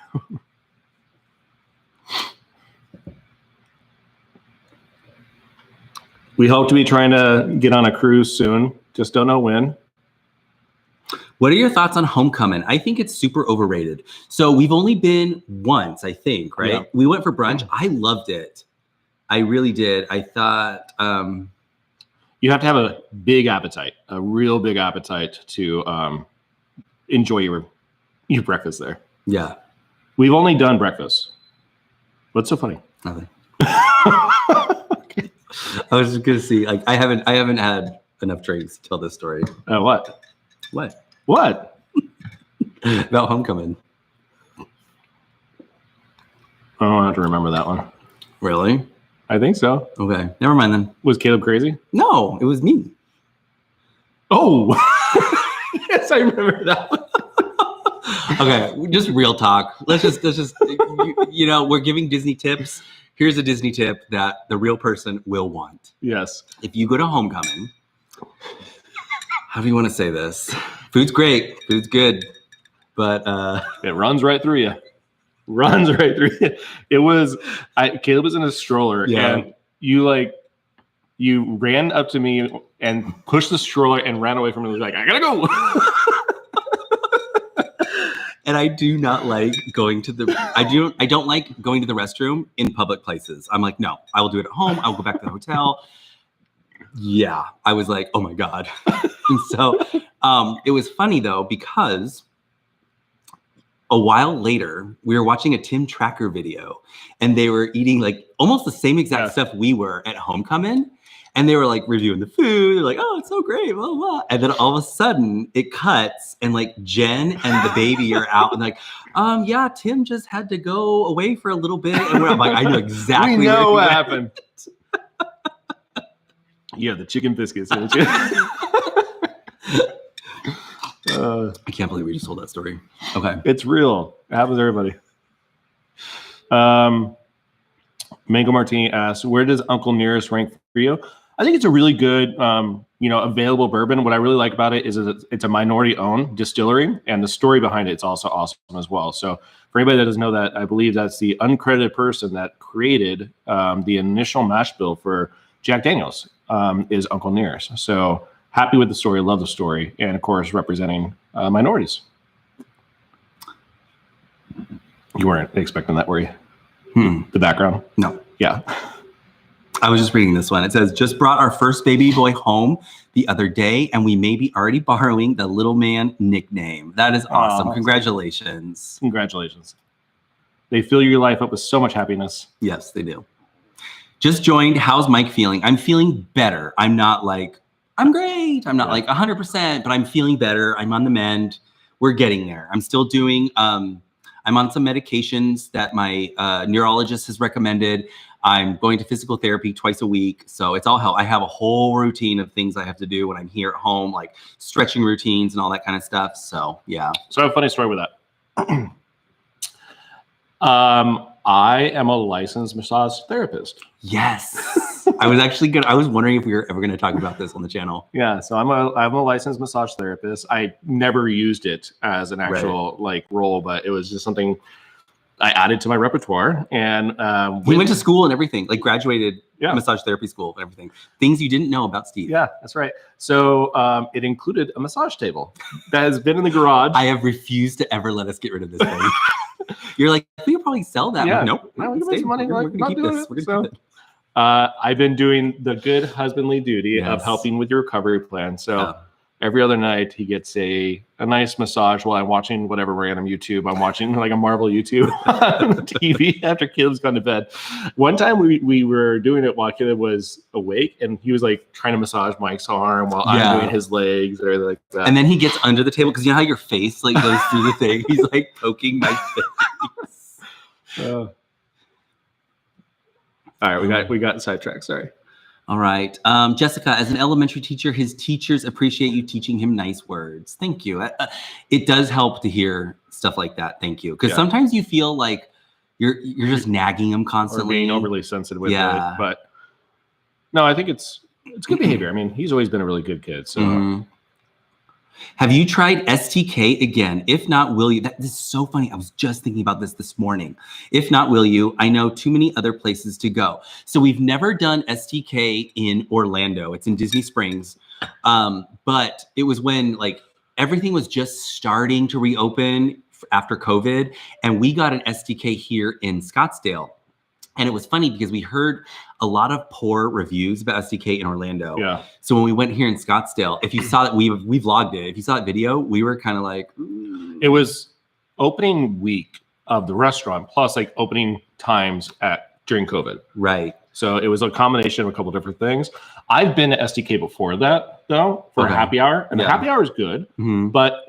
We hope to be trying to get on a cruise soon. Just don't know when. What are your thoughts on Homecoming? I think it's super overrated. So we've only been once, I think, right? Yeah. We went for brunch. I loved it. I really did. I thought you have to have a big appetite, a real big appetite to enjoy your breakfast there. Yeah. We've only done breakfast. What's so funny? Nothing. I was just gonna see. Like I haven't had enough drinks to tell this story. What? What? What? About Homecoming. I don't have to remember that one. Really? I think so. Okay. Never mind then. Was Caleb crazy? No, it was me. Oh. Yes, I remember that one. Okay, just real talk. Let's just you know, we're giving Disney tips. Here's a Disney tip that the real person will want. Yes. If you go to Homecoming, how do you want to say this? Food's great. Food's good. But it runs right through you. Runs right through you. It was Caleb was in a stroller and you ran up to me and pushed the stroller and ran away from me. Like, I gotta go. And I do not like going to the I don't like going to the restroom in public places. I'm like, no, I will do it at home. I'll go back to the hotel. Yeah. I was like, oh my God. And so it was funny though, because a while later, we were watching a Tim Tracker video and they were eating like almost the same exact stuff we were at Homecoming. And they were like reviewing the food. They're like, oh, it's so great, blah, blah. And then all of a sudden it cuts and like Jen and the baby are out and like, yeah, Tim just had to go away for a little bit. And I'm like, I know exactly we know what happened. Yeah, the chicken biscuits. Don't you? I can't believe we just told that story. Okay. It's real. It happens to everybody. Mango Martini asks, where does Uncle Nearest rank for you? I think it's a really good, available bourbon. What I really like about it is it's a minority-owned distillery, and the story behind it's also awesome as well. So for anybody that doesn't know that, I believe that's the uncredited person that created the initial mash bill for Jack Daniels is Uncle Nearest. So happy with the story, love the story, and of course representing minorities. You weren't expecting that, were you? The background? No. Yeah. I was just reading this one. It says, just brought our first baby boy home the other day, and we may be already borrowing the little man nickname. That is awesome. Congratulations. Congratulations. They fill your life up with so much happiness. Yes, they do. Just joined. How's Mike feeling? I'm feeling better. I'm not like, I'm great. I'm not like 100%, but I'm feeling better. I'm on the mend. We're getting there. I'm still doing, I'm on some medications that my neurologist has recommended. I'm going to physical therapy twice a week. So it's all help. I have a whole routine of things I have to do when I'm here at home, like stretching routines and all that kind of stuff. So yeah. So I have a funny story with that. I am a licensed massage therapist. Yes. I was wondering if we were ever going to talk about this on the channel. Yeah. So I'm a licensed massage therapist. I never used it as an actual like role, but it was just something I added to my repertoire. And we went to school and everything, like graduated massage therapy school and everything. Things you didn't know about Steve. Yeah, that's right. So it included a massage table that has been in the garage. I have refused to ever let us get rid of this thing. You're like, we could probably sell that. Yeah. Nope. No, we can make some money. We're going to keep this. We're going to keep it. I've been doing the good husbandly duty of helping with your recovery plan. So every other night he gets a nice massage while I'm watching whatever random YouTube. I'm watching like a Marvel YouTube on the TV after Caleb's gone to bed. One time we were doing it while Caleb was awake, and he was like trying to massage Mike's arm while I'm doing his legs and everything like that. And then he gets under the table because you know how your face like goes through the thing. He's like poking my face. All right, we got sidetracked. Sorry. All right. Jessica, as an elementary teacher, his teachers appreciate you teaching him nice words. Thank you. It does help to hear stuff like that. Thank you. Because sometimes you feel like you're just nagging him constantly. Or being overly sensitive with it. But no, I think it's good behavior. I mean, he's always been a really good kid. So have you tried STK again? If not, will you? That is so funny. I was just thinking about this morning. If not, will you? I know too many other places to go. So we've never done STK in Orlando. It's in Disney Springs. But it was when like everything was just starting to reopen after COVID. And we got an STK here in Scottsdale. And it was funny because we heard a lot of poor reviews about SDK in Orlando. Yeah. So when we went here in Scottsdale, if you saw that we vlogged it, if you saw that video, we were kind of like, It was opening week of the restaurant plus like opening times during COVID. Right. So it was a combination of a couple different things. I've been to SDK before that though for a happy hour, and the happy hour is good, but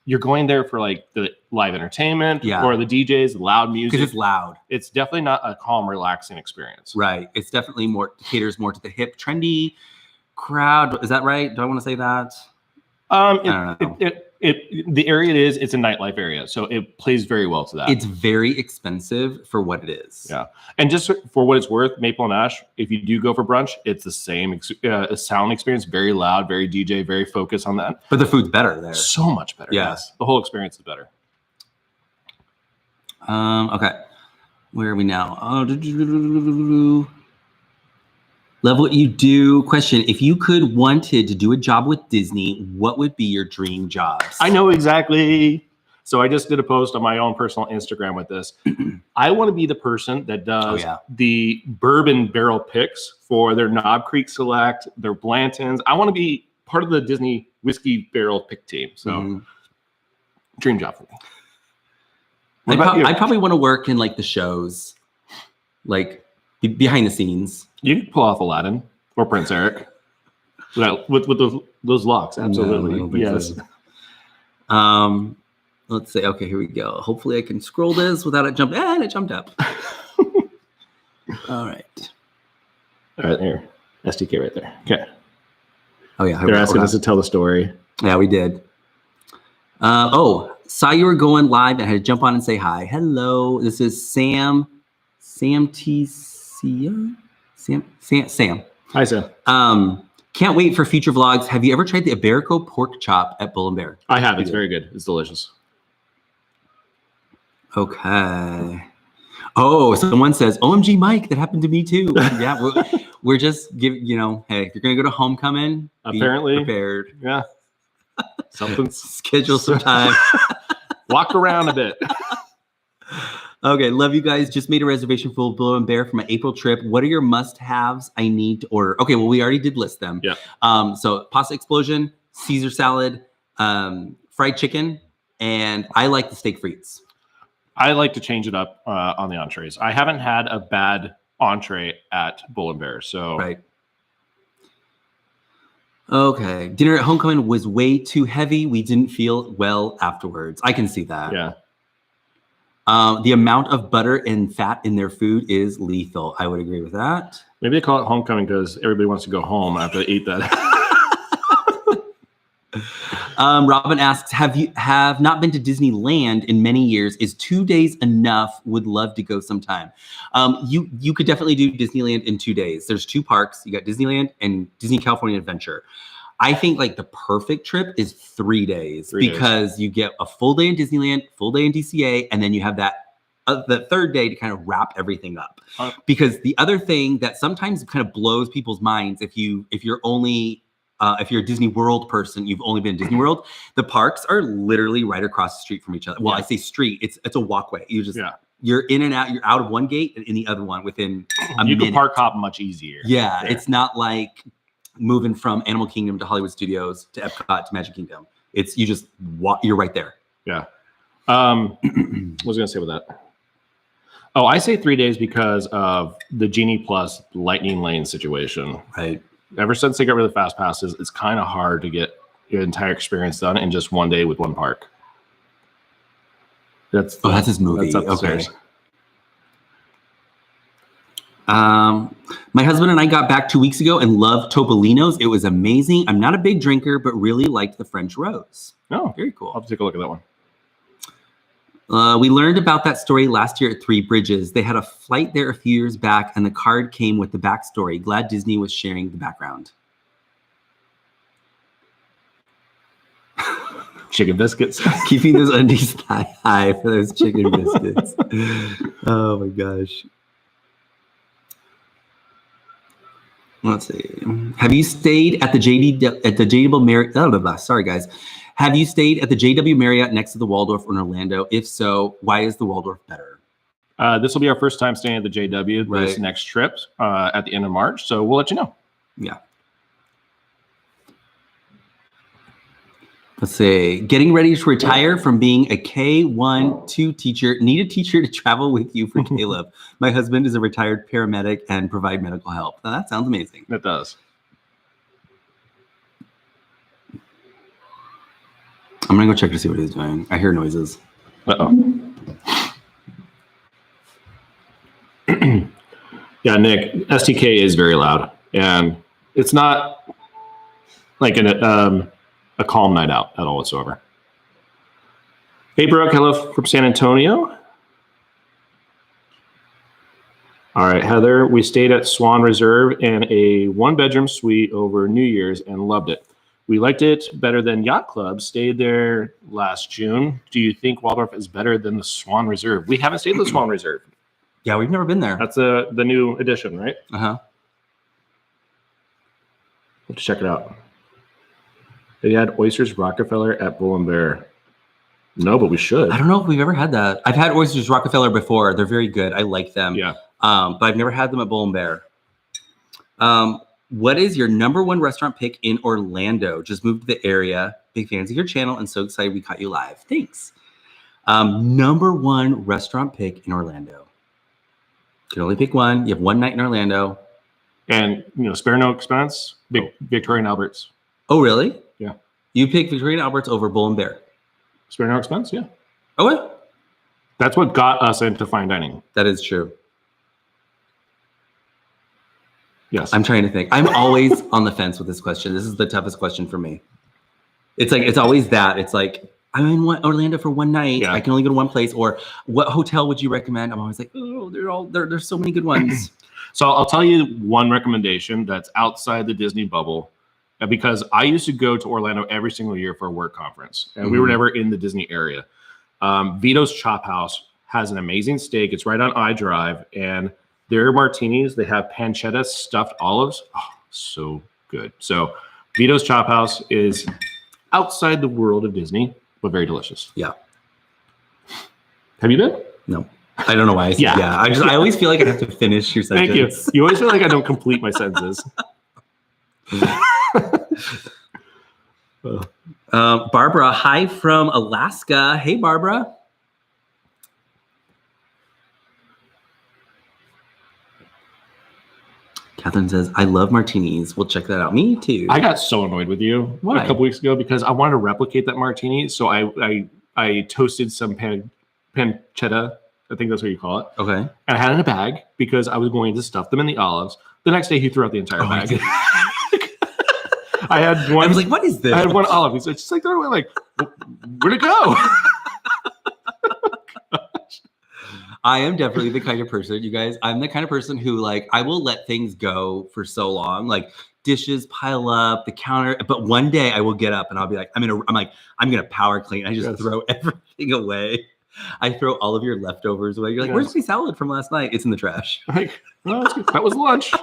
you're going there for like the live entertainment or the DJs, the loud music. Because it's loud. It's definitely not a calm, relaxing experience. Right. It's definitely caters more to the hip, trendy crowd. Is that right? Do I want to say that? I don't know. The area it is, it's a nightlife area. So it plays very well to that. It's very expensive for what it is. Yeah. And just for what it's worth, Maple and Ash, if you do go for brunch, it's the same sound experience, very loud, very DJ, very focused on that. But the food's better there. So much better. Yeah. Yes. The whole experience is better. Okay. Where are we now? Love what you do. Question: if you wanted to do a job with Disney, what would be your dream jobs? I know exactly. So I just did a post on my own personal Instagram with this. I want to be the person that does the bourbon barrel picks for their Knob Creek Select, their Blantons. I want to be part of the Disney whiskey barrel pick team. So dream job for me. I'd probably want to work in like the shows, like behind the scenes. You could pull off Aladdin or Prince Eric with those locks. Absolutely. No, yes. So. Let's see. Okay, here we go. Hopefully I can scroll this without it jumping. And it jumped up. All right. All right, here. SDK right there. Okay. Oh, yeah. They're asking us to tell the story. Yeah, we did. Saw you were going live and had to jump on and say hi. Hello. This is Sam T. Sam. Hi, Sam. Can't wait for future vlogs. Have you ever tried the Iberico pork chop at Bull and Bear? I have. It's very good. It's delicious. Okay. Oh, someone says, OMG, Mike, that happened to me too. Yeah, we're just giving, hey, if you're going to go to homecoming, apparently be prepared. Yeah. Something. Schedule some time. Walk around a bit. Okay, love you guys. Just made a reservation for Bull and Bear for my April trip. What are your must-haves I need to order? Okay, well, we already did list them. Yeah. So pasta explosion, Caesar salad, fried chicken, and I like the steak frites. I like to change it up on the entrees. I haven't had a bad entree at Bull and Bear, so right. Okay, dinner at Homecoming was way too heavy. We didn't feel well afterwards. I can see that. Yeah. The amount of butter and fat in their food is lethal. I would agree with that. Maybe they call it homecoming because everybody wants to go home after they eat that. Robin asks, have not been to Disneyland in many years. Is 2 days enough? Would love to go sometime. You could definitely do Disneyland in 2 days. There's 2 parks. You got Disneyland and Disney California Adventure. I think like the perfect trip is 3 days because you get a full day in Disneyland, full day in DCA, and then you have that the third day to kind of wrap everything up. Because the other thing that sometimes kind of blows people's minds if you're a Disney World person, you've only been in Disney World, the parks are literally right across the street from each other. Well, I say street, it's a walkway. You're in and out, you're out of one gate and in the other one within a minute. You can park hop much easier. Yeah, it's not like moving from Animal Kingdom to Hollywood Studios to Epcot to Magic Kingdom. It's you just you're right there. Yeah. What was I gonna say with that? Oh, I say 3 days because of the Genie Plus Lightning Lane situation. Right. Ever since they got rid of the fast passes, it's kind of hard to get your entire experience done in just 1 day with one park. That's his movie. That's upstairs. Okay. My husband and I got back 2 weeks ago and loved Topolino's. It was amazing. I'm not a big drinker, but really liked the French Rose. Oh, very cool. I'll have to take a look at that one. We learned about that story last year at Three Bridges. They had a flight there a few years back, and the card came with the backstory. Glad Disney was sharing the background. Chicken biscuits. Keeping those undies high for those chicken biscuits. Oh my gosh. Let's see. Have you stayed at the JW Marriott? Sorry, guys. Have you stayed at the JW Marriott next to the Waldorf in Orlando? If so, why is the Waldorf better? This will be our first time staying at the JW this next trip at the end of March. So we'll let you know. Yeah. Let's see. Getting ready to retire from being a K-1-2 teacher. Need a teacher to travel with you for Caleb. My husband is a retired paramedic and provide medical help. Now, that sounds amazing. It does. I'm going to go check to see what he's doing. I hear noises. Uh-oh. Yeah, Nick, STK is very loud. And it's not like a calm night out at all whatsoever. Hey, Brooke, hello from San Antonio. All right, Heather, we stayed at Swan Reserve in a 1-bedroom suite over New Year's and loved it. We liked it better than Yacht Club. Stayed there last June. Do you think Waldorf is better than the Swan Reserve? We haven't stayed at the Swan Reserve. Yeah, we've never been there. That's the new edition, right? Uh-huh. Let's check it out. They had Oysters Rockefeller at Bull and Bear. No, but we should. I don't know if we've ever had that. I've had Oysters Rockefeller before. They're very good. I like them. Yeah. But I've never had them at Bull and Bear. What is your #1 restaurant pick in Orlando? Just moved to the area. Big fans of your channel and so excited we caught you live. Thanks. #1 restaurant pick in Orlando. You can only pick one. You have one night in Orlando. And, spare no expense, Victoria and Albert's. Oh, really? Yeah. You pick Victoria and Albert's over Bull and Bear. Spare no expense, yeah. Oh, what? That's what got us into fine dining. That is true. Yes. I'm trying to think. I'm always on the fence with this question. This is the toughest question for me. It's like, it's always that. It's like, I'm in Orlando for one night. Yeah. I can only go to one place. Or what hotel would you recommend? I'm always like, oh, there's so many good ones. So I'll tell you one recommendation that's outside the Disney bubble, because I used to go to Orlando every single year for a work conference, and we were never in the Disney area. Vito's Chop House has an amazing steak. It's right on iDrive, and their martinis, they have pancetta stuffed olives. Oh, so good. So Vito's Chop House is outside the world of Disney, but very delicious. Yeah. Have you been? No. I don't know why I said yeah. I always feel like I have to finish your sentence. Thank you. You always feel like I don't complete my sentences. Barbara, hi from Alaska. Hey, Barbara. Catherine says, I love martinis. We'll check that out. Me too. I got so annoyed with you a couple weeks ago because I wanted to replicate that martini. So I toasted some pancetta. I think that's what you call it. Okay. And I had it in a bag because I was going to stuff them in the olives. The next day, he threw out the entire bag. I had one. I was like, what is this? I had one olive. He's like, just like, throw it away. Like, where'd it go? I am definitely the kind of person, you guys, I'm the kind of person who like, I will let things go for so long, like dishes pile up, the counter, but one day I will get up and I'll be like, I'm going to power clean. I just throw everything away. I throw all of your leftovers away. You're like, where's my salad from last night? It's in the trash. Like, oh, that was lunch.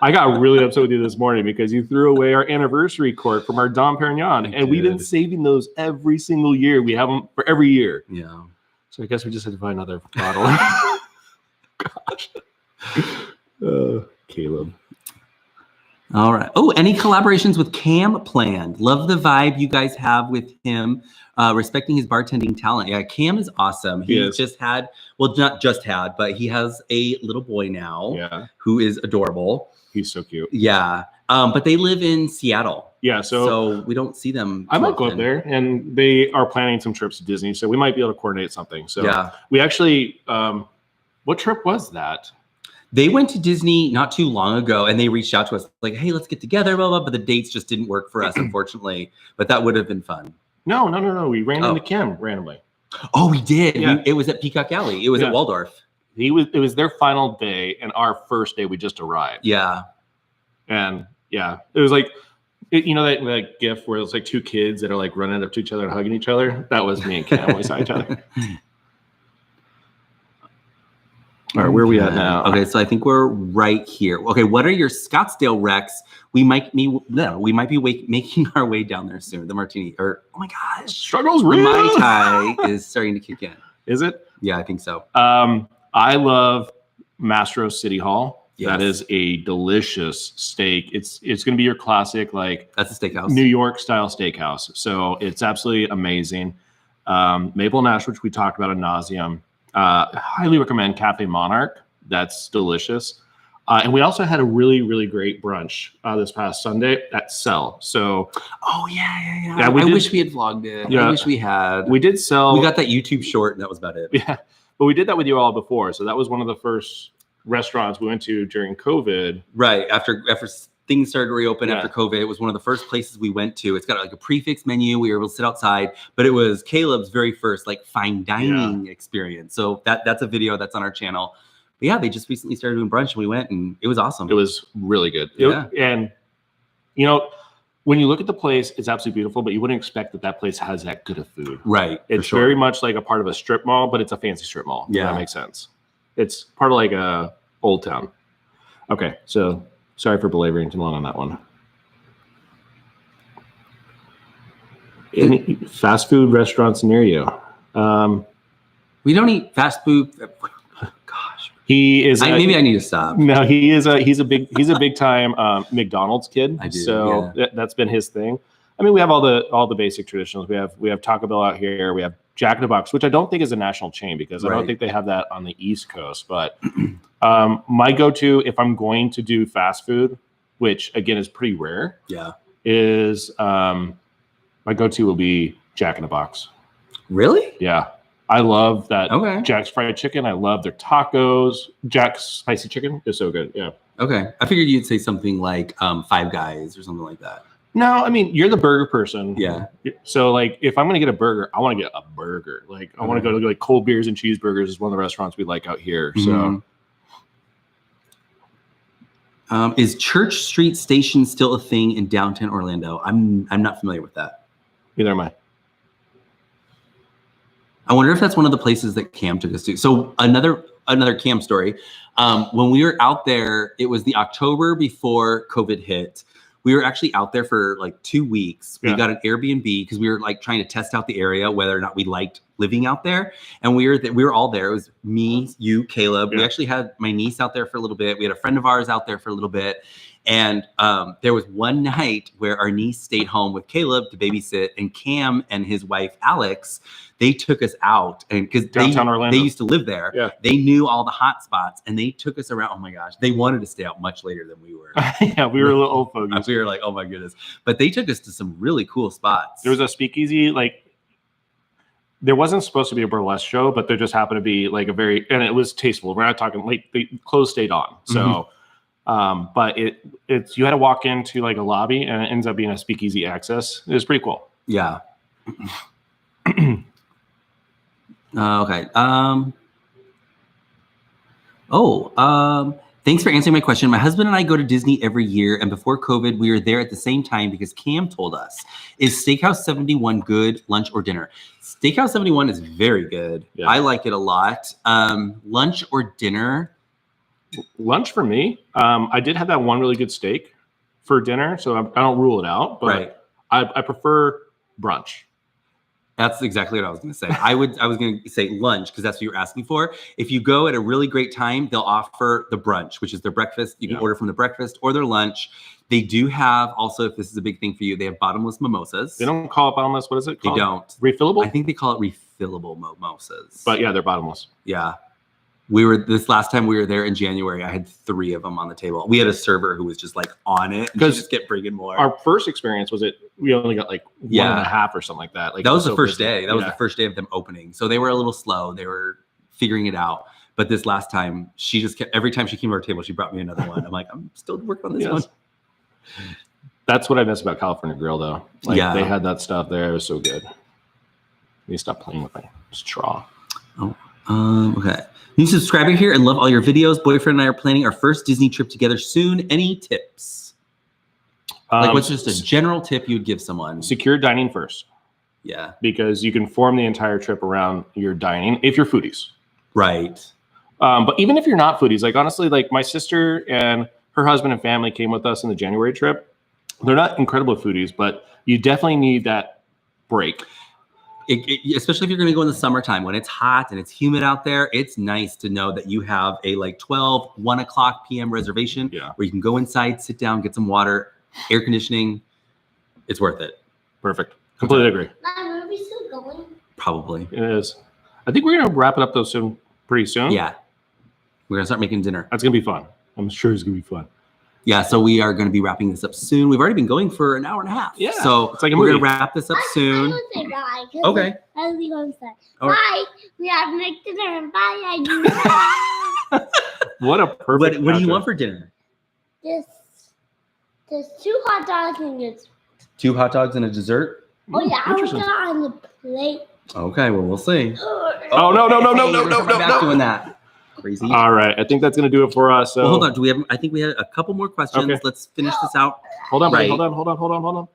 I got really upset with you this morning because you threw away our anniversary cork from our Dom Perignon. And we've been saving those every single year. We have them for every year. Yeah. So I guess we just had to find another bottle. Gosh. Caleb. All right. Oh, any collaborations with Cam planned? Love the vibe you guys have with him, respecting his bartending talent. Yeah, Cam is awesome. He's just had, well, not just had, but he has a little boy now who is adorable. He's so cute. Yeah. But they live in Seattle. Yeah, so we don't see them. I might go up there, and they are planning some trips to Disney, so we might be able to coordinate something. So we actually, what trip was that? They went to Disney not too long ago, and they reached out to us like, "Hey, let's get together." Blah blah. But the dates just didn't work for us, unfortunately. But that would have been fun. No. We ran into Kim randomly. Oh, we did. Yeah. It was at Peacock Alley. It was at Waldorf. It was their final day, and our first day we just arrived. Yeah, and it was like. You know that GIF where it's like two kids that are like running up to each other and hugging each other? That was me and Cam when we saw each other. All right, where are we at now? Okay, so I think we're right here. Okay, what are your Scottsdale recs? We might be making our way down there soon. The martini, oh my gosh, struggles real. Mai Tai is starting to kick in. Is it? Yeah, I think so. I love Mastro City Hall. Yes. That is a delicious steak. It's going to be your classic, like that's a steakhouse, New York style steakhouse. So it's absolutely amazing. Maple and Ash, which we talked about ad nauseum. Highly recommend Cafe Monarch. That's delicious. And we also had a really, really great brunch this past Sunday at Cell. So, yeah. I wish we had vlogged it. Yeah, I wish we had. We did Cell. We got that YouTube short, and that was about it. Yeah, but we did that with you all before. So that was one of the first restaurants we went to during COVID. Right. After things started to reopen after COVID, it was one of the first places we went to. It's got like a prefix menu. We were able to sit outside, but it was Caleb's very first like fine dining experience. So that's a video that's on our channel. But yeah, they just recently started doing brunch and we went and it was awesome. It was really good. And you know, when you look at the place, it's absolutely beautiful, but you wouldn't expect that place has that good of food. Right. It's very much like a part of a strip mall, but it's a fancy strip mall. Yeah. That makes sense. It's part of like a Old Town. Okay, so sorry for belaboring too long on that one. Any fast food restaurants near you? We don't eat fast food. Gosh, he is. Maybe I need to stop. No, he's a big time McDonald's kid. I do. So that's been his thing. I mean, we have all the basic traditionals. We have Taco Bell out here. We have Jack in the Box, which I don't think is a national chain because I don't think they have that on the East Coast. But my go-to, if I'm going to do fast food, which again is pretty rare, is my go-to will be Jack in the Box. Really? Yeah. I love that Jack's fried chicken. I love their tacos. Jack's spicy chicken is so good. Yeah. Okay. I figured you'd say something like Five Guys or something like that. No, I mean, you're the burger person. Yeah. So, like, if I'm going to get a burger, I want to get a burger. Like, I want to go to, like, Cold Beers and Cheeseburgers is one of the restaurants we like out here. So, is Church Street Station still a thing in downtown Orlando? I'm not familiar with that. Neither am I. I wonder if that's one of the places that Cam took us to. So, another Cam story. When we were out there, it was the October before COVID hit. We were actually out there for like 2 weeks. We got an Airbnb because we were like trying to test out the area, whether or not we liked living out there, and we were all there. It was me, you, Caleb. Yeah. We actually had my niece out there for a little bit. We had a friend of ours out there for a little bit. And there was one night where our niece stayed home with Caleb to babysit, and Cam and his wife, Alex, they took us out. And because they used to live there, yeah. They knew all the hot spots, and they took us around. Oh my gosh. They wanted to stay out much later than we were. Yeah, we were a little old fogies. We were like, oh my goodness. But they took us to some really cool spots. There was a speakeasy, like, there wasn't supposed to be a burlesque show, but there just happened to be like and it was tasteful. We're not talking like the clothes stayed on. So, but it's, you had to walk into like a lobby, and it ends up being a speakeasy access. It was pretty cool. Yeah. Okay. Thanks for answering my question. My husband and I go to Disney every year, and before COVID, we were there at the same time because Cam told us. Is Steakhouse 71 good, lunch or dinner? Steakhouse 71 is very good. Yeah. I like it a lot. Lunch or dinner? Lunch for me. I did have that one really good steak for dinner, so I don't rule it out, but I prefer brunch. That's exactly what I was going to say. I was going to say lunch because that's what you're asking for. If you go at a really great time, they'll offer the brunch, which is their breakfast. You can order from the breakfast or their lunch. They do have also, if this is a big thing for you, they have bottomless mimosas. They don't call it bottomless. What is it called? They don't. Refillable? I think they call it refillable mimosas. But yeah, they're bottomless. Yeah. This last time we were there in January, I had 3 of them on the table. We had a server who was just like on it. Because just kept bringing more. Our first experience we only got like 1.5 or something like that. Like that was the first day. That was the first day of them opening. So they were a little slow. They were figuring it out. But this last time, she just kept, every time she came to our table, she brought me another one. I'm like, I'm still working on this one. That's what I miss about California Grill, though. Like, they had that stuff there. It was so good. You stop playing with my straw. Okay. New subscriber here and love all your videos. Boyfriend and I are planning our first Disney trip together soon. Any tips? Like, what's just a general tip you would give someone? Secure dining first. Yeah. Because you can form the entire trip around your dining if you're foodies. Right. But even if you're not foodies, like honestly, like my sister and her husband and family came with us in the January trip. They're not incredible foodies, but you definitely need that break. Especially if you're going to go in the summertime when it's hot and it's humid out there, it's nice to know that you have a like 1 o'clock p.m. reservation where you can go inside, sit down, get some water, air conditioning. It's worth it. Perfect. Completely agree. My movie's still going. Probably. It is. I think we're going to wrap it up though pretty soon. Yeah. We're going to start making dinner. That's going to be fun. I'm sure it's going to be fun. Yeah, so we are going to be wrapping this up soon. We've already been going for an hour and a half. Yeah, so it's like a we're movie. going to wrap this up soon. I will say bye. Okay. I was going to say All bye. right. We have to make dinner and bye. I do. What a perfect. What do you want for dinner? There's 2 hot dogs and it's 2 hot dogs and a dessert? I want that on the plate. Okay, well, we'll see. Oh, no. Back doing that. Crazy. All right, I think that's going to do it for us. So. Well, hold on. I think we had a couple more questions. Okay. Let's finish this out. Hold on, right. hold on.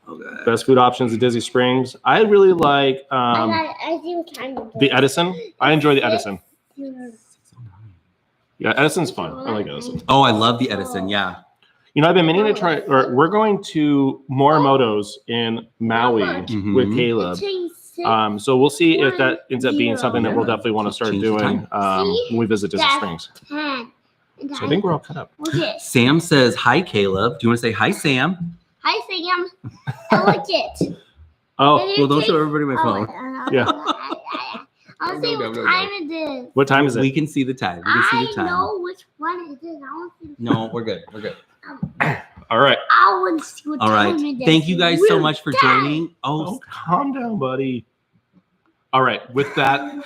Okay. Best food options at Disney Springs. I really like I see what time it is. the Edison. I enjoy the Edison. Yeah, Edison's fun. I like Edison. Oh, I love the Edison. Yeah. You know, I've been meaning to try. We're going to Morimoto's in Maui with Caleb. So we'll see if that ends up being something that we'll definitely want to start doing when we visit Disney Springs. So I think we're all cut up. Okay. Sam says, hi, Caleb. Do you want to say hi, Sam? Hi, Sam. I like it. Oh, well, don't show everybody my phone. Yeah. I'll say what time it is. What time is it? We can see the time. We can see the time. I know which one it is. I want to see. No, we're good. We're good. All right. I want to see what all right. time it is. Thank you guys so much for joining. Oh, calm down, buddy. All right. With that,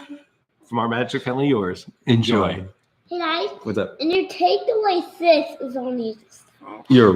from our Magic Family, yours. Enjoy. Hey, guys. What's up? And your takeaway 6 is only. You're